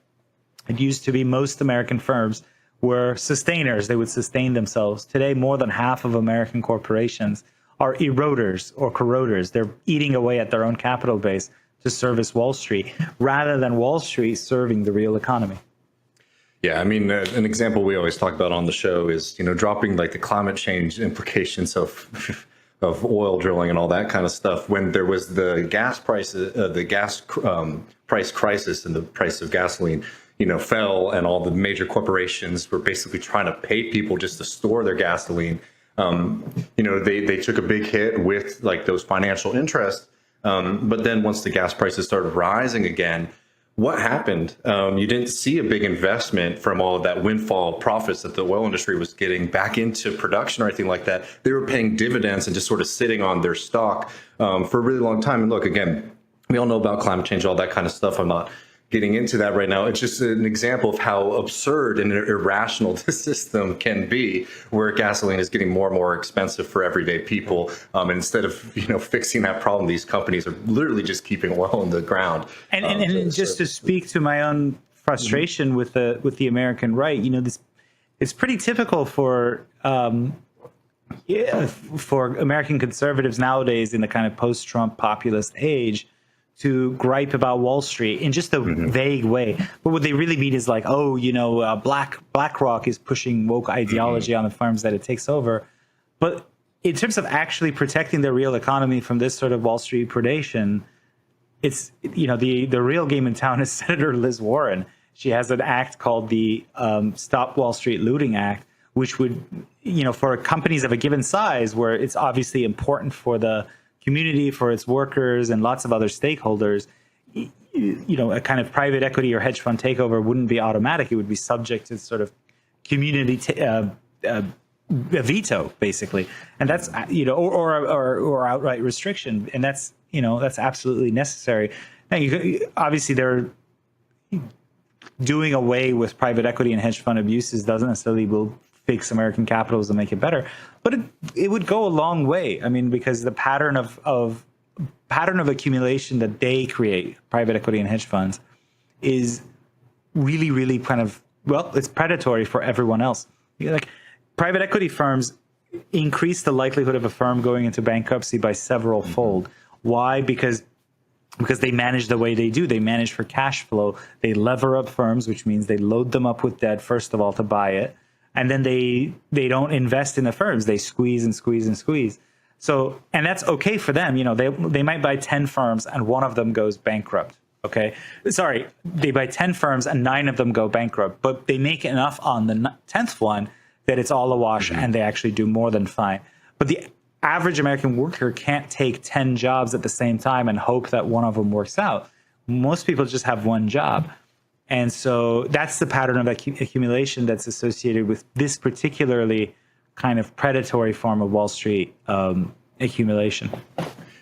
it used to be most American firms were sustainers. They would sustain themselves. Today, more than half of American corporations are eroders or corroders. They're eating away at their own capital base to service Wall Street, rather than Wall Street serving the real economy. Yeah, I mean, an example we always talk about on the show is, you know, dropping like the climate change implications of oil drilling and all that kind of stuff. When there was the gas prices, price crisis, and the price of gasoline, you know, fell, and all the major corporations were basically trying to pay people just to store their gasoline. You know, they took a big hit with like those financial interests. But then once the gas prices started rising again, what happened? You didn't see a big investment from all of that windfall profits that the oil industry was getting back into production or anything like that. They were paying dividends and just sort of sitting on their stock for a really long time. And look, again, we all know about climate change, all that kind of stuff. I'm not getting into that right now. It's just an example of how absurd and irrational the system can be, where gasoline is getting more and more expensive for everyday people. And instead of, you know, fixing that problem, these companies are literally just keeping oil in the ground. And just to speak to my own frustration with the American right, you know, it's pretty typical for yeah, for American conservatives nowadays in the kind of post-Trump populist age to gripe about Wall Street in just a vague way. But what they really mean is like, oh, BlackRock is pushing woke ideology on the firms that it takes over. But in terms of actually protecting the real economy from this sort of Wall Street predation, it's, the real game in town is Senator Liz Warren. She has an act called the Stop Wall Street Looting Act, which would, for companies of a given size where it's obviously important for the community, for its workers and lots of other stakeholders, a kind of private equity or hedge fund takeover wouldn't be automatic. It would be subject to sort of community veto, basically. And that's, or outright restriction. And that's absolutely necessary. Now, obviously, they're doing away with private equity and hedge fund abuses doesn't necessarily will fix American capitalism, make it better, but it would go a long way. I mean, because the pattern of accumulation that they create, private equity and hedge funds, is really, really kind of, it's predatory for everyone else. Like private equity firms increase the likelihood of a firm going into bankruptcy by several fold. Why? Because they manage the way they do. They manage for cash flow. They lever up firms, which means they load them up with debt, first of all, to buy it. And then they don't invest in the firms. They squeeze and squeeze and squeeze. So, and that's okay for them. They might buy 10 firms and one of them goes bankrupt. Okay. Sorry. They buy 10 firms and 9 of them go bankrupt, but they make enough on the 10th one that it's all a wash and they actually do more than fine. But the average American worker can't take 10 jobs at the same time and hope that one of them works out. Most people just have one job. And so that's the pattern of accumulation that's associated with this particularly kind of predatory form of Wall Street accumulation.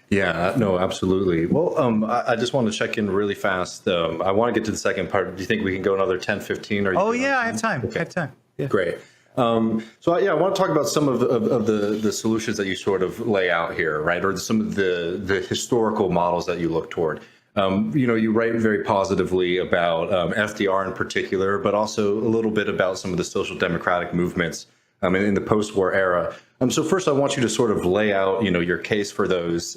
Yeah, no, absolutely. Well, I just want to check in really fast. I want to get to the second part. Do you think we can go another 10, 15? Or yeah, I have time. Okay. I have time. Yeah. Great. I want to talk about some of the solutions that you sort of lay out here, right? Or some of the historical models that you look toward. You write very positively about FDR in particular, but also a little bit about some of the social democratic movements in the post-war era. So first, I want you to sort of lay out, your case for those.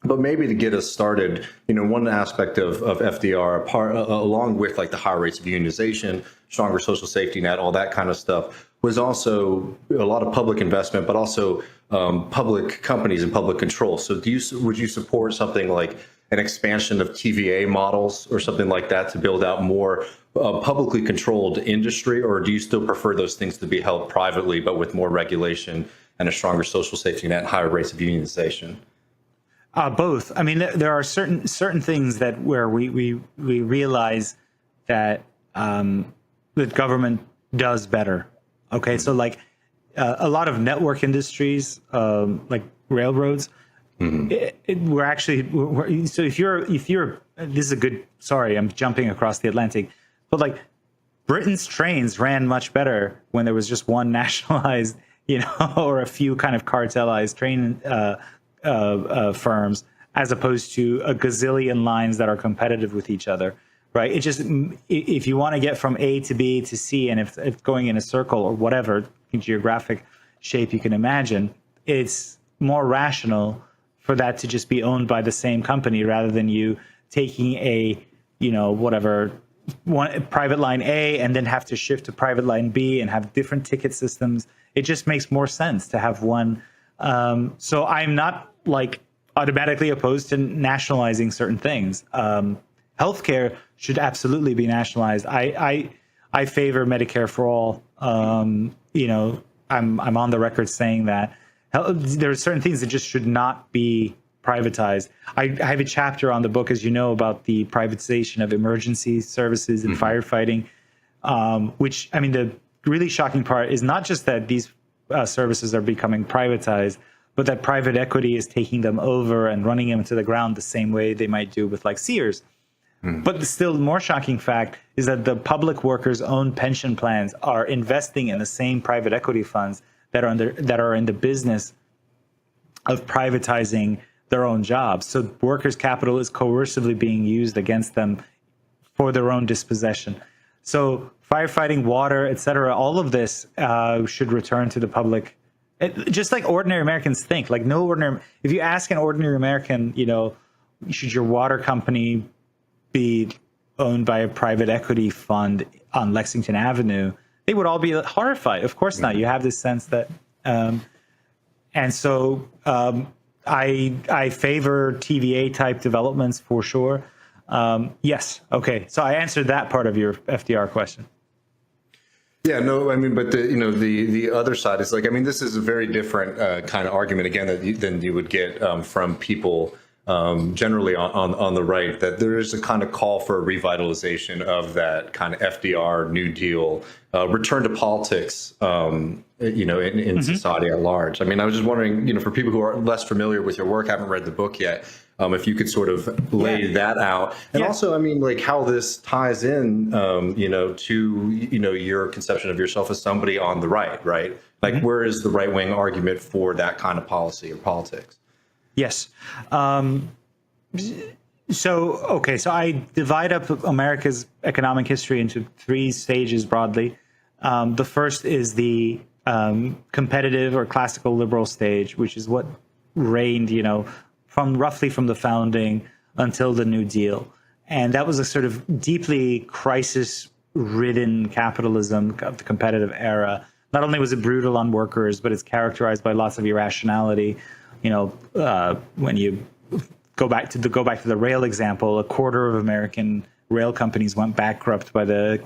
But maybe to get us started, one aspect of FDR, along with like the high rates of unionization, stronger social safety net, all that kind of stuff, was also a lot of public investment, but also public companies and public control. So would you support something like an expansion of TVA models or something like that to build out more publicly controlled industry, or do you still prefer those things to be held privately, but with more regulation and a stronger social safety net and higher rates of unionization? Both. I mean, there are certain things that where we realize that the government does better. Okay, so like a lot of network industries, like railroads, we're actually so if you're this is a good. Sorry, I'm jumping across the Atlantic, but like Britain's trains ran much better when there was just one nationalized, or a few kind of cartelized train firms, as opposed to a gazillion lines that are competitive with each other, right? It just, if you want to get from A to B to C, and if going in a circle or whatever geographic shape you can imagine, it's more rational for that to just be owned by the same company rather than you taking a, one private line A and then have to shift to private line B and have different ticket systems. It just makes more sense to have one. So I'm not like automatically opposed to nationalizing certain things. Healthcare should absolutely be nationalized. I favor Medicare for all. I'm on the record saying that there are certain things that just should not be privatized. I have a chapter on the book, as you know, about the privatization of emergency services and firefighting, which, I mean, the really shocking part is not just that these services are becoming privatized, but that private equity is taking them over and running them to the ground the same way they might do with like Sears. But the still more shocking fact is that the public workers' own pension plans are investing in the same private equity funds that are in the business of privatizing their own jobs. So workers' capital is coercively being used against them for their own dispossession. So firefighting, water, et cetera, all of this should return to the public Just like ordinary Americans think, like if you ask an ordinary American, should your water company be owned by a private equity fund on Lexington Avenue, they would all be horrified. Of course not. You have this sense that, and so I favor TVA type developments for sure. Yes. Okay. So I answered that part of your FDR question. Yeah, no, I mean, but the other side is like, I mean, this is a very different kind of argument again than you would get from people generally on the right, that there is a kind of call for a revitalization of that kind of FDR New Deal return to politics, in society at large. I mean, I was just wondering, for people who are less familiar with your work, haven't read the book yet, if you could sort of lay that out. And also, I mean, like how this ties in, to, your conception of yourself as somebody on the right? Like, where is the right-wing argument for that kind of policy or politics? Yes. So I divide up America's economic history into 3 stages broadly. The first is the competitive or classical liberal stage, which is what reigned, from the founding until the New Deal. And that was a sort of deeply crisis-ridden capitalism of the competitive era. Not only was it brutal on workers, but it's characterized by lots of irrationality. When you go back to the rail example, a quarter of American rail companies went bankrupt by the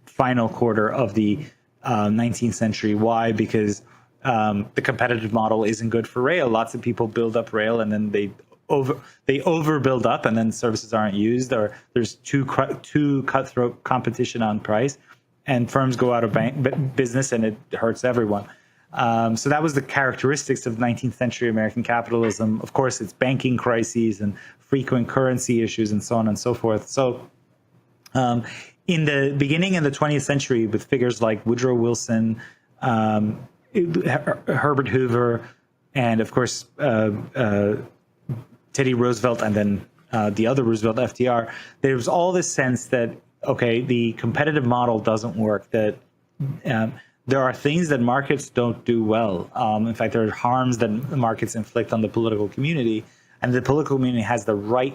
final quarter of the 19th century. Why? Because the competitive model isn't good for rail. Lots of people build up rail and then they overbuild up, and then services aren't used, or there's too cutthroat competition on price, and firms go out of business, and it hurts everyone. So that was the characteristics of 19th century American capitalism. Of course, it's banking crises and frequent currency issues and so on and so forth. So in the beginning of the 20th century, with figures like Woodrow Wilson, Herbert Hoover, and of course Teddy Roosevelt, and then the other Roosevelt, FDR, there was all this sense that, okay, the competitive model doesn't work, that there are things that markets don't do well. In fact, there are harms that the markets inflict on the political community, and the political community has the right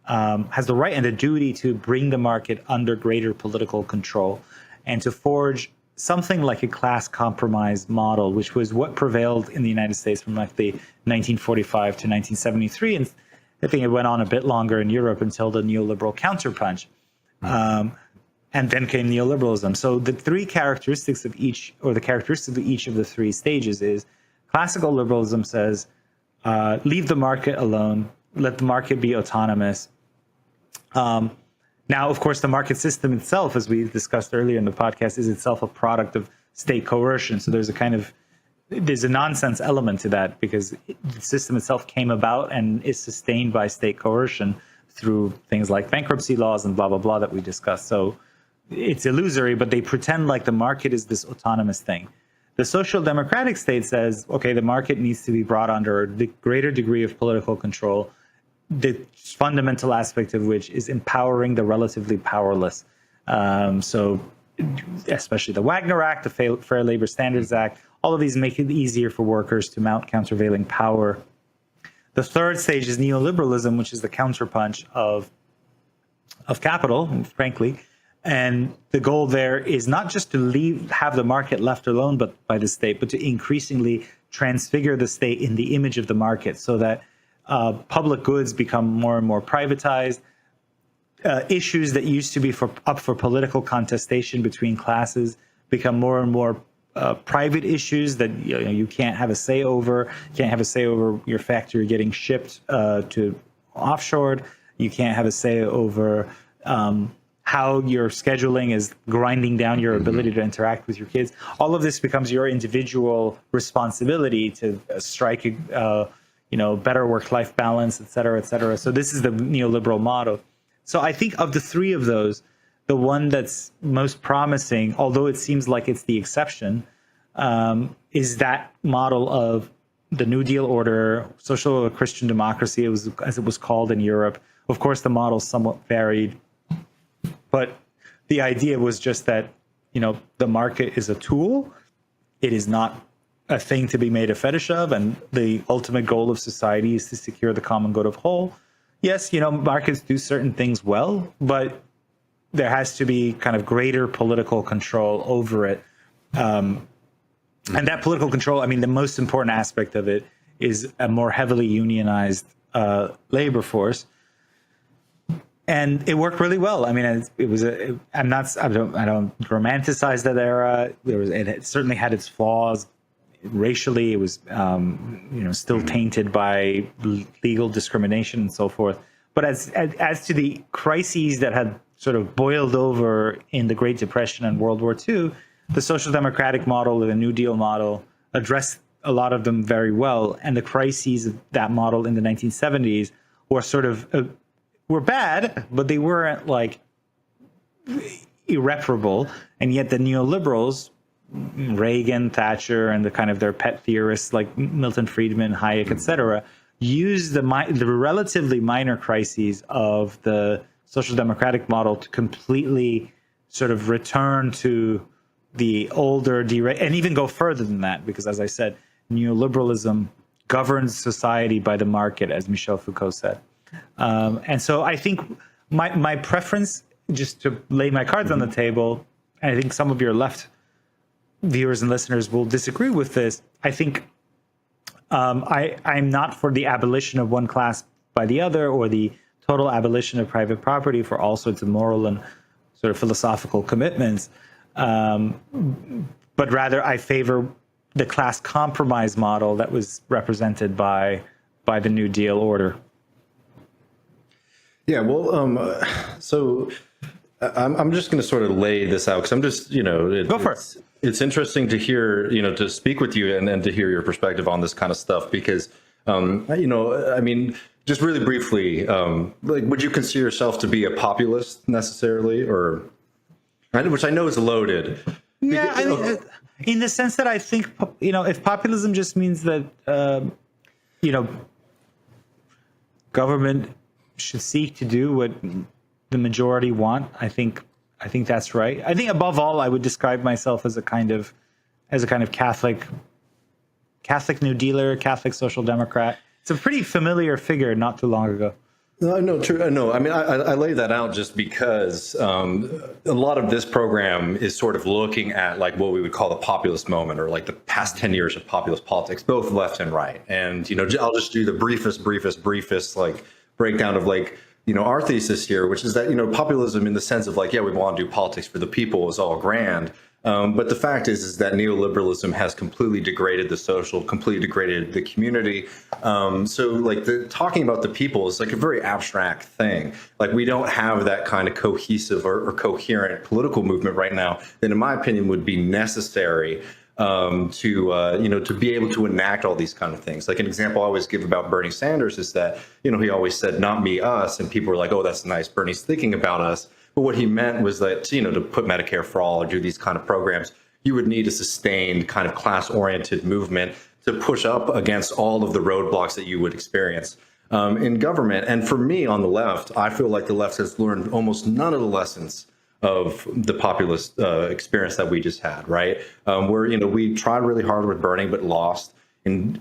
and the duty to bring the market under greater political control and to forge something like a class compromise model, which was what prevailed in the United States from like the 1945 to 1973. And I think it went on a bit longer in Europe until the neoliberal counterpunch. And then came neoliberalism. So the 3 characteristics of each, or the characteristics of each of the 3 stages is classical liberalism says, leave the market alone, let the market be autonomous. Now, of course, the market system itself, as we discussed earlier in the podcast, is itself a product of state coercion. So there's a nonsense element to that, because the system itself came about and is sustained by state coercion through things like bankruptcy laws and blah, blah, blah that we discussed. So it's illusory, but they pretend like the market is this autonomous thing. The social democratic state says, okay, the market needs to be brought under a greater degree of political control, the fundamental aspect of which is empowering the relatively powerless. So especially the Wagner Act, the Fair Labor Standards Act, all of these make it easier for workers to mount countervailing power. The third stage is neoliberalism, which is the counterpunch of capital, frankly. And the goal there is not just to have the market left alone but by the state, but to increasingly transfigure the state in the image of the market, so that public goods become more and more privatized. Issues that used to be up for political contestation between classes become more and more private issues that you can't have a say over. You can't have a say over your factory getting shipped to offshored. You can't have a say over how your scheduling is grinding down your ability to interact with your kids. All of this becomes your individual responsibility to strike better work-life balance, et cetera, et cetera. So this is the neoliberal model. So I think of the 3 of those, the one that's most promising, although it seems like it's the exception, is that model of the New Deal order, social Christian democracy, as it was called in Europe. Of course, the model somewhat varied, but the idea was just that, the market is a tool. It is not a thing to be made a fetish of, and the ultimate goal of society is to secure the common good of whole. Yes, markets do certain things well, but there has to be kind of greater political control over it. And that political control, I mean, the most important aspect of it is a more heavily unionized labor force. And it worked really well. I mean, it was I don't romanticize that era. It certainly had its flaws. Racially, it was still tainted by legal discrimination and so forth. But as to the crises that had sort of boiled over in the Great Depression and World War II, the social democratic model, the New Deal model, addressed a lot of them very well. And the crises of that model in the 1970s were sort of were bad, but they weren't like irreparable. And yet the neoliberals, Reagan, Thatcher, and the kind of their pet theorists like Milton Friedman, Hayek, etc., used the relatively minor crises of the social democratic model to completely sort of return to the older, and even go further than that, because as I said, neoliberalism governs society by the market, as Michel Foucault said. And so I think my preference, just to lay my cards on the table, and I think some of your left viewers and listeners will disagree with this, I think I'm not for the abolition of one class by the other, or the total abolition of private property for all sorts of moral and sort of philosophical commitments. But rather I favor the class compromise model that was represented by the New Deal order. Yeah, well, so I'm just going to sort of lay this out, because I'm just, Go for it. It's interesting to hear, to speak with you and to hear your perspective on this kind of stuff, because, I mean, just really briefly, would you consider yourself to be a populist necessarily, or, which I know is loaded? Yeah, I mean, in the sense that I think, if populism just means that, government should seek to do what the majority want, I think that's right. I think above all, I would describe myself as a kind of Catholic New Dealer, Catholic Social Democrat. It's a pretty familiar figure not too long ago. No, true. No, I mean, I lay that out just because a lot of this program is sort of looking at like what we would call the populist moment, or like the past 10 years of populist politics, both left and right. And, I'll just do the briefest like breakdown of like, our thesis here, which is that, populism in the sense of like, yeah, we want to do politics for the people is all grand. But the fact is that neoliberalism has completely degraded the social, completely degraded the community. So like talking about the people is like a very abstract thing. Like we don't have that kind of cohesive or coherent political movement right now that, in my opinion, would be necessary to be able to enact all these kind of things. Like an example I always give about Bernie Sanders is that, he always said, not me, us. And people were like, oh, that's nice. Bernie's thinking about us. But what he meant was that, to put Medicare for all or do these kind of programs, you would need a sustained kind of class-oriented movement to push up against all of the roadblocks that you would experience in government. And for me on the left, I feel like the left has learned almost none of the lessons of the populist experience that we just had, right? Where, we tried really hard with Bernie, but lost. In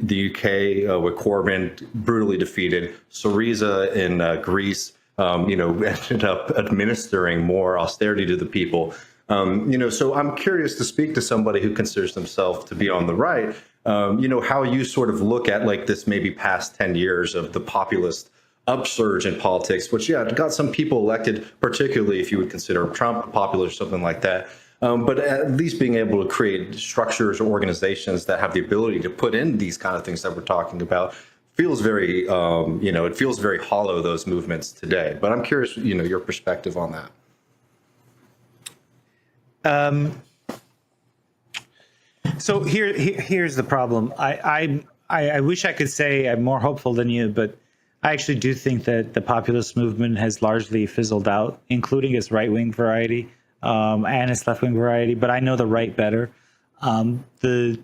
the UK with Corbyn, brutally defeated. Syriza in Greece, ended up administering more austerity to the people. So I'm curious to speak to somebody who considers themselves to be on the right, how you sort of look at like this maybe past 10 years of the populist upsurge in politics, which, yeah, got some people elected, particularly if you would consider Trump a populist or something like that. But at least being able to create structures or organizations that have the ability to put in these kind of things that we're talking about feels very, it feels very hollow, those movements today. But I'm curious, your perspective on that. So here's the problem. I wish I could say I'm more hopeful than you, but I actually do think that the populist movement has largely fizzled out, including its right-wing variety and its left-wing variety. But I know the right better. The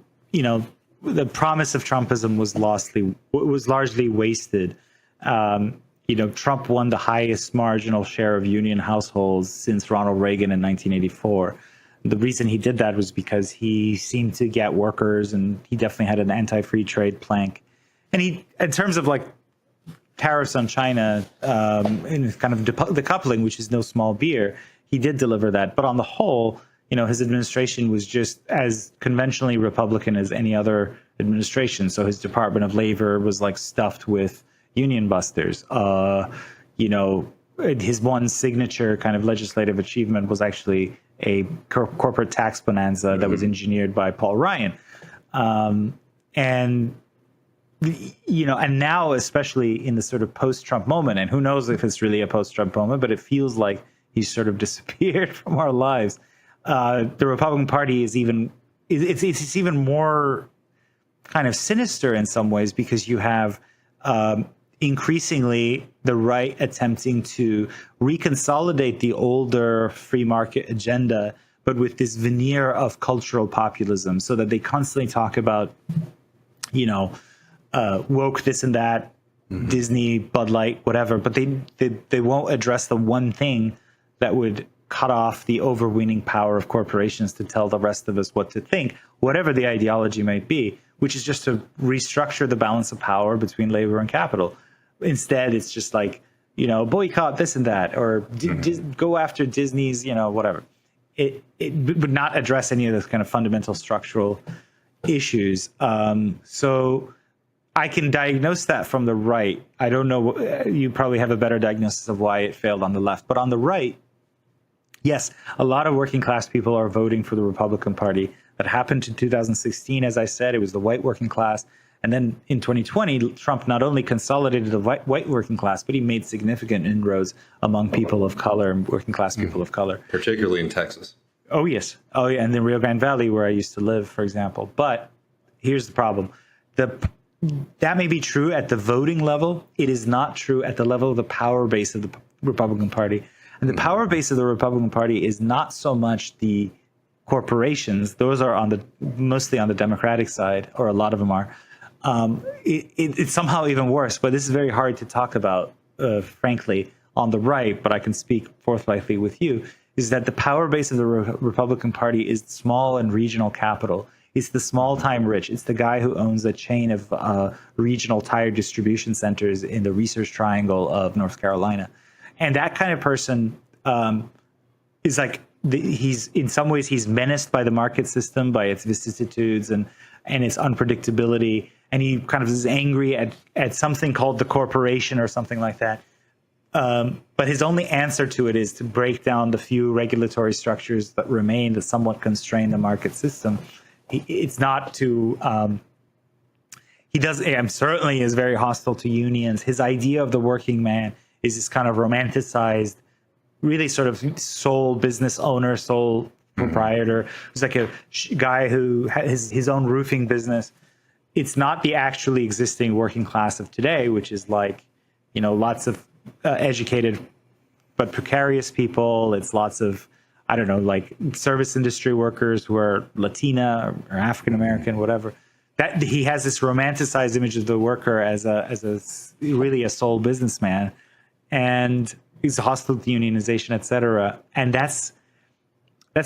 promise of Trumpism was largely wasted. Trump won the highest marginal share of union households since Ronald Reagan in 1984. The reason he did that was because he seemed to get workers, and he definitely had an anti-free trade plank. And he, in terms of like tariffs on China, and kind of decoupling, which is no small beer, he did deliver that. But on the whole, his administration was just as conventionally Republican as any other administration. So his Department of Labor was like stuffed with union busters. His one signature kind of legislative achievement was actually a corporate tax bonanza that was engineered by Paul Ryan. And now, especially in the sort of post-Trump moment, and who knows if it's really a post-Trump moment, but it feels like he's sort of disappeared from our lives. The Republican Party is it's even more kind of sinister in some ways, because you have increasingly the right attempting to reconsolidate the older free market agenda, but with this veneer of cultural populism, so that they constantly talk about, woke this and that, Disney, Bud Light, whatever, but they won't address the one thing that would cut off the overweening power of corporations to tell the rest of us what to think, whatever the ideology might be, which is just to restructure the balance of power between labor and capital. Instead, it's just like, boycott this and that, or go after Disney's, whatever. It would not address any of those kind of fundamental structural issues. So I can diagnose that from the right. I don't know, you probably have a better diagnosis of why it failed on the left. But on the right, yes, a lot of working class people are voting for the Republican Party. That happened in 2016, as I said. It was the white working class. And then in 2020, Trump not only consolidated the white working class, but he made significant inroads among people of color, working class people of color. Particularly in Texas. Oh, yes. Oh, yeah. And the Rio Grande Valley, where I used to live, for example. But here's the problem. That may be true at the voting level. It is not true at the level of the power base of the Republican Party. And the power base of the Republican Party is not so much the corporations. Those are mostly on the Democratic side, or a lot of them are. It's somehow even worse, but this is very hard to talk about, frankly, on the right, but I can speak forthrightly with you, is that the power base of the Republican Party is small and regional capital. It's the small-time rich. It's the guy who owns a chain of regional tire distribution centers in the Research Triangle of North Carolina. And that kind of person is like, he's in some ways, he's menaced by the market system, by its vicissitudes and its unpredictability. And he kind of is angry at something called the corporation or something like that. But his only answer to it is to break down the few regulatory structures that remain that somewhat constrain the market system. It's not to, certainly is very hostile to unions. His idea of the working man is this kind of romanticized, really sort of sole business owner, sole proprietor. He's like a guy who has his own roofing business. It's not the actually existing working class of today, which is like, lots of educated but precarious people. It's lots of, like service industry workers who are Latina or African American, whatever. That he has this romanticized image of the worker as really a sole businessman, and he's hostile to unionization, et cetera. And that's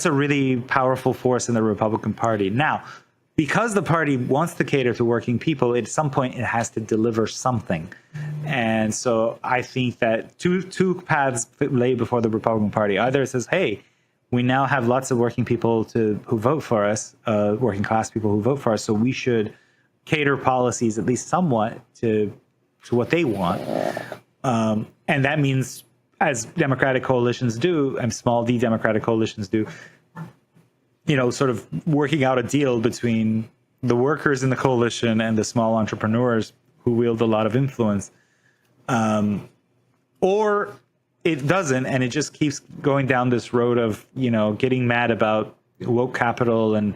a really powerful force in the Republican Party. Now, because the party wants to cater to working people, at some point it has to deliver something. And so I think that two paths lay before the Republican Party. Either it says, hey, we now have lots of working people who vote for us, working class people who vote for us, so we should cater policies at least somewhat to what they want. And that means, as democratic coalitions do, and small d democratic coalitions do, sort of working out a deal between the workers in the coalition and the small entrepreneurs who wield a lot of influence. Or it doesn't, and it just keeps going down this road of, getting mad about woke capital and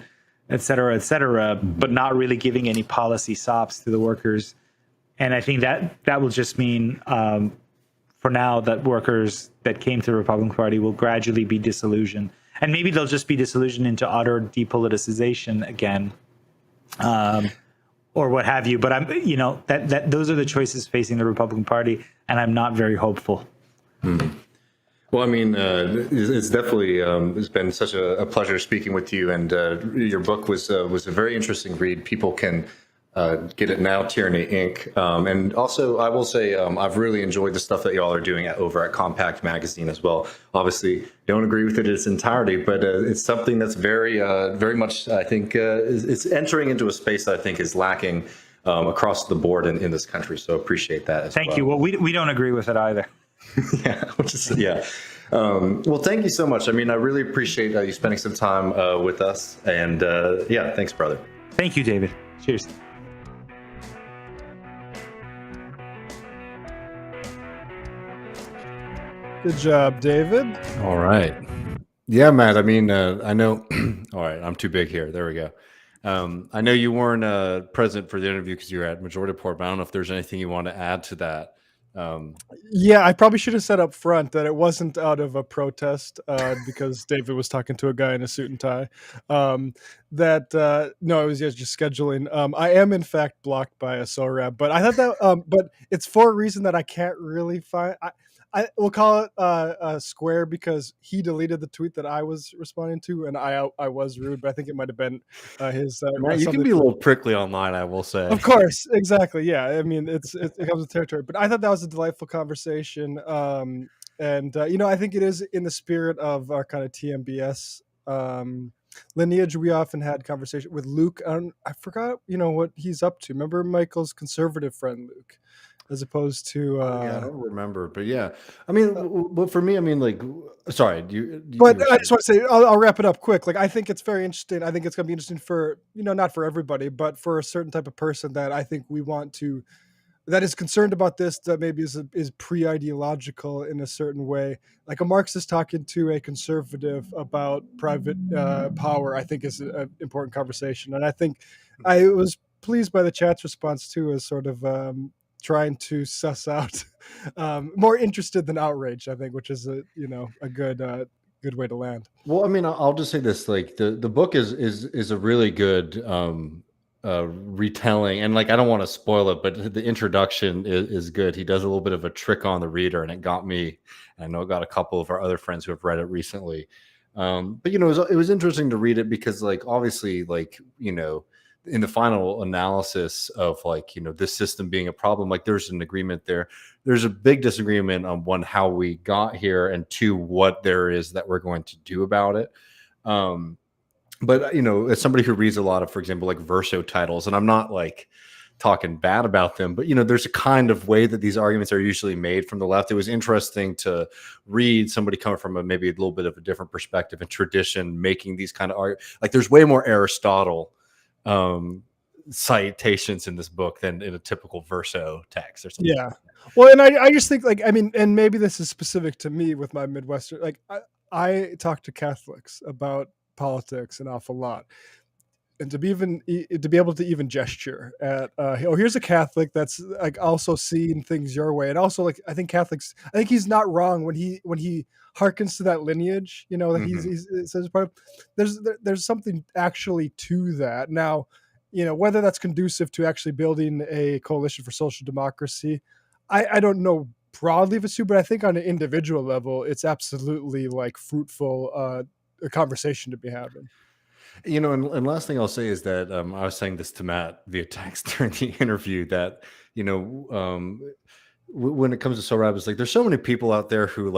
et cetera, but not really giving any policy sops to the workers. And I think that will just mean, for now, that workers that came to the Republican Party will gradually be disillusioned. And maybe they'll just be disillusioned into utter depoliticization again, or what have you. But that those are the choices facing the Republican Party, and I'm not very hopeful. Well, I mean, it's definitely it's been such a pleasure speaking with you, and your book was a very interesting read. People can get it now, Tyranny Inc. And also, I will say I've really enjoyed the stuff that y'all are doing over at Compact Magazine as well. Obviously, don't agree with it in its entirety, but it's something that's very much, I think, it's entering into a space that I think is lacking across the board in this country. So appreciate that as well. Thank you. Well, we don't agree with it either. Yeah, which is yeah. Well, thank you so much. I mean, I really appreciate you spending some time with us, and yeah, thanks, brother. Thank you, David. Cheers. Good job, David. All right. Yeah, Matt. I mean, I know. All right, I'm too big here. There we go. I know you weren't present for the interview because you were at Majority Report, but I don't know if there's anything you want to add to that. Yeah, I probably should have said up front that it wasn't out of a protest because David was talking to a guy in a suit and tie. No, it was just scheduling. I am in fact blocked by a Sohrab, but I thought that. But it's for a reason that I can't really find. I will call it a square because he deleted the tweet that I was responding to, and I was rude, but I think it might have been his. Matt, you can be a little prickly online, I will say. Of course, exactly. Yeah, I mean, it comes with territory. But I thought that was a delightful conversation, and I think it is in the spirit of our kind of TMBS lineage. We often had conversation with Luke. I forgot, what he's up to. Remember Michael's conservative friend Luke, as opposed to. Yeah, I don't remember, but yeah, I mean, but for me, I mean, like, sorry, But I just want to say, I'll wrap it up quick. Like, I think it's very interesting. I think it's going to be interesting for, not for everybody, but for a certain type of person that I think we want to, that is concerned about this, that maybe is pre-ideological in a certain way. Like a Marxist talking to a conservative about private power, I think is an important conversation. And I think I was pleased by the chat's response too, as sort of trying to suss out more interested than outraged, I think, which is a good way to land. Well, I mean, I'll just say this: like the book is a really good retelling, and like I don't want to spoil it, but the introduction is good. He does a little bit of a trick on the reader, and it got me. And I know it got a couple of our other friends who have read it recently. But it was interesting to read it because, like, obviously, like in the final analysis of this system being a problem, like there's an agreement there. There's a big disagreement on one, how we got here, and two, what there is that we're going to do about it. But as somebody who reads a lot of, for example, like Verso titles, and I'm not like talking bad about them, but there's a kind of way that these arguments are usually made from the left. It was interesting to read somebody coming from maybe a little bit of a different perspective and tradition making these kind of arguments. Like there's way more Aristotle citations in this book than in a typical Verso text or something. Yeah. Well, and I just think, like, I mean, and maybe this is specific to me with my Midwestern, like I talk to Catholics about politics an awful lot. And to be able to even gesture at, here's a Catholic that's like also seeing things your way. And also, like, I think he's not wrong when he harkens to that lineage, that he's says part of, there's something actually to that. Now, whether that's conducive to actually building a coalition for social democracy, I don't know broadly if it's true, but I think on an individual level, it's absolutely like fruitful, a conversation to be having. And last thing I'll say is that I was saying this to Matt via text during the interview that, when it comes to Sohrab, it's like there's so many people out there who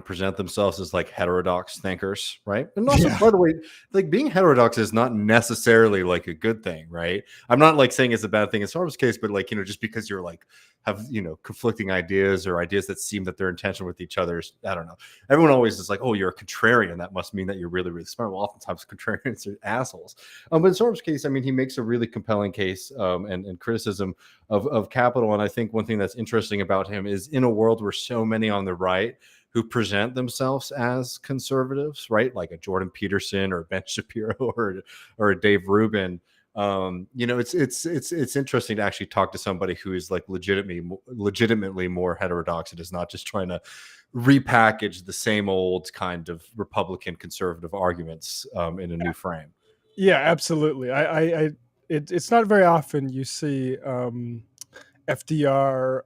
present themselves as like heterodox thinkers, right? And also, by the way, like being heterodox is not necessarily like a good thing, right? I'm not like saying it's a bad thing in Sohrab's case, but like just because you're like have conflicting ideas or ideas that seem that they're in tension with each other, I don't know. Everyone always is like, oh, you're a contrarian. That must mean that you're really, really smart. Well, oftentimes contrarians are assholes. But in Sohrab's case, I mean, he makes a really compelling case and criticism of capital. And I think one thing that's interesting about him is in a world where so many on the right who present themselves as conservatives, right? Like a Jordan Peterson or Ben Shapiro or a Dave Rubin. It's interesting to actually talk to somebody who is like legitimately more heterodox and is not just trying to repackage the same old kind of Republican conservative arguments in a new frame. Yeah, absolutely. It's not very often you see FDR,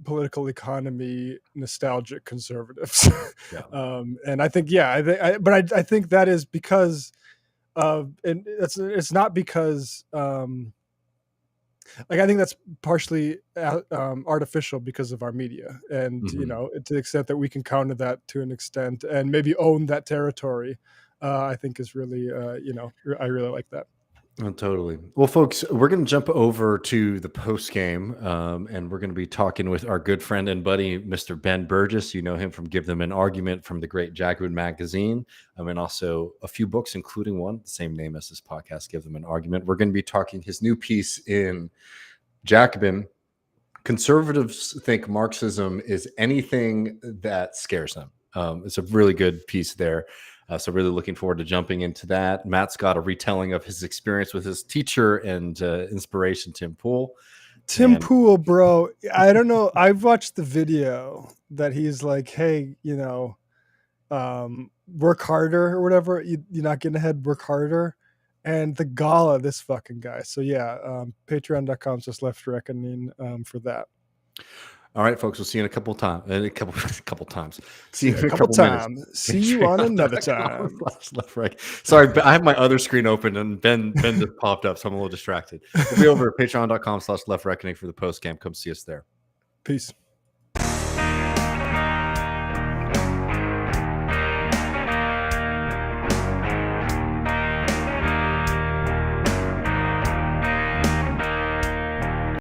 political economy, nostalgic conservatives. And I think, I think that is because of, and it's not because, I think that's partially artificial because of our media, and to the extent that we can counter that to an extent and maybe own that territory, I think is really, I really like that. Oh, totally. Well, folks, we're going to jump over to the post game, and we're going to be talking with our good friend and buddy, Mr. Ben Burgess. You know him from Give Them an Argument from the great Jacobin magazine, and also a few books, including one, the same name as this podcast, Give Them an Argument. We're going to be talking his new piece in Jacobin. Conservatives think Marxism is anything that scares them. It's a really good piece there. So really looking forward to jumping into that. Matt's got a retelling of his experience with his teacher and inspiration, Tim Pool. Pool, bro. I don't know. I've watched the video that he's like, hey, work harder or whatever. You're not getting ahead, work harder. And the gall of this fucking guy. So patreon.com/leftreckoning for that. All right, folks. We'll see you in a couple times. Couple times. See you in a couple times. Minutes. See you on another time. Left, right. Sorry, but I have my other screen open and Ben just popped up, so I'm a little distracted. We'll be over at patreon.com/leftreckoning for the post game. Come see us there. Peace.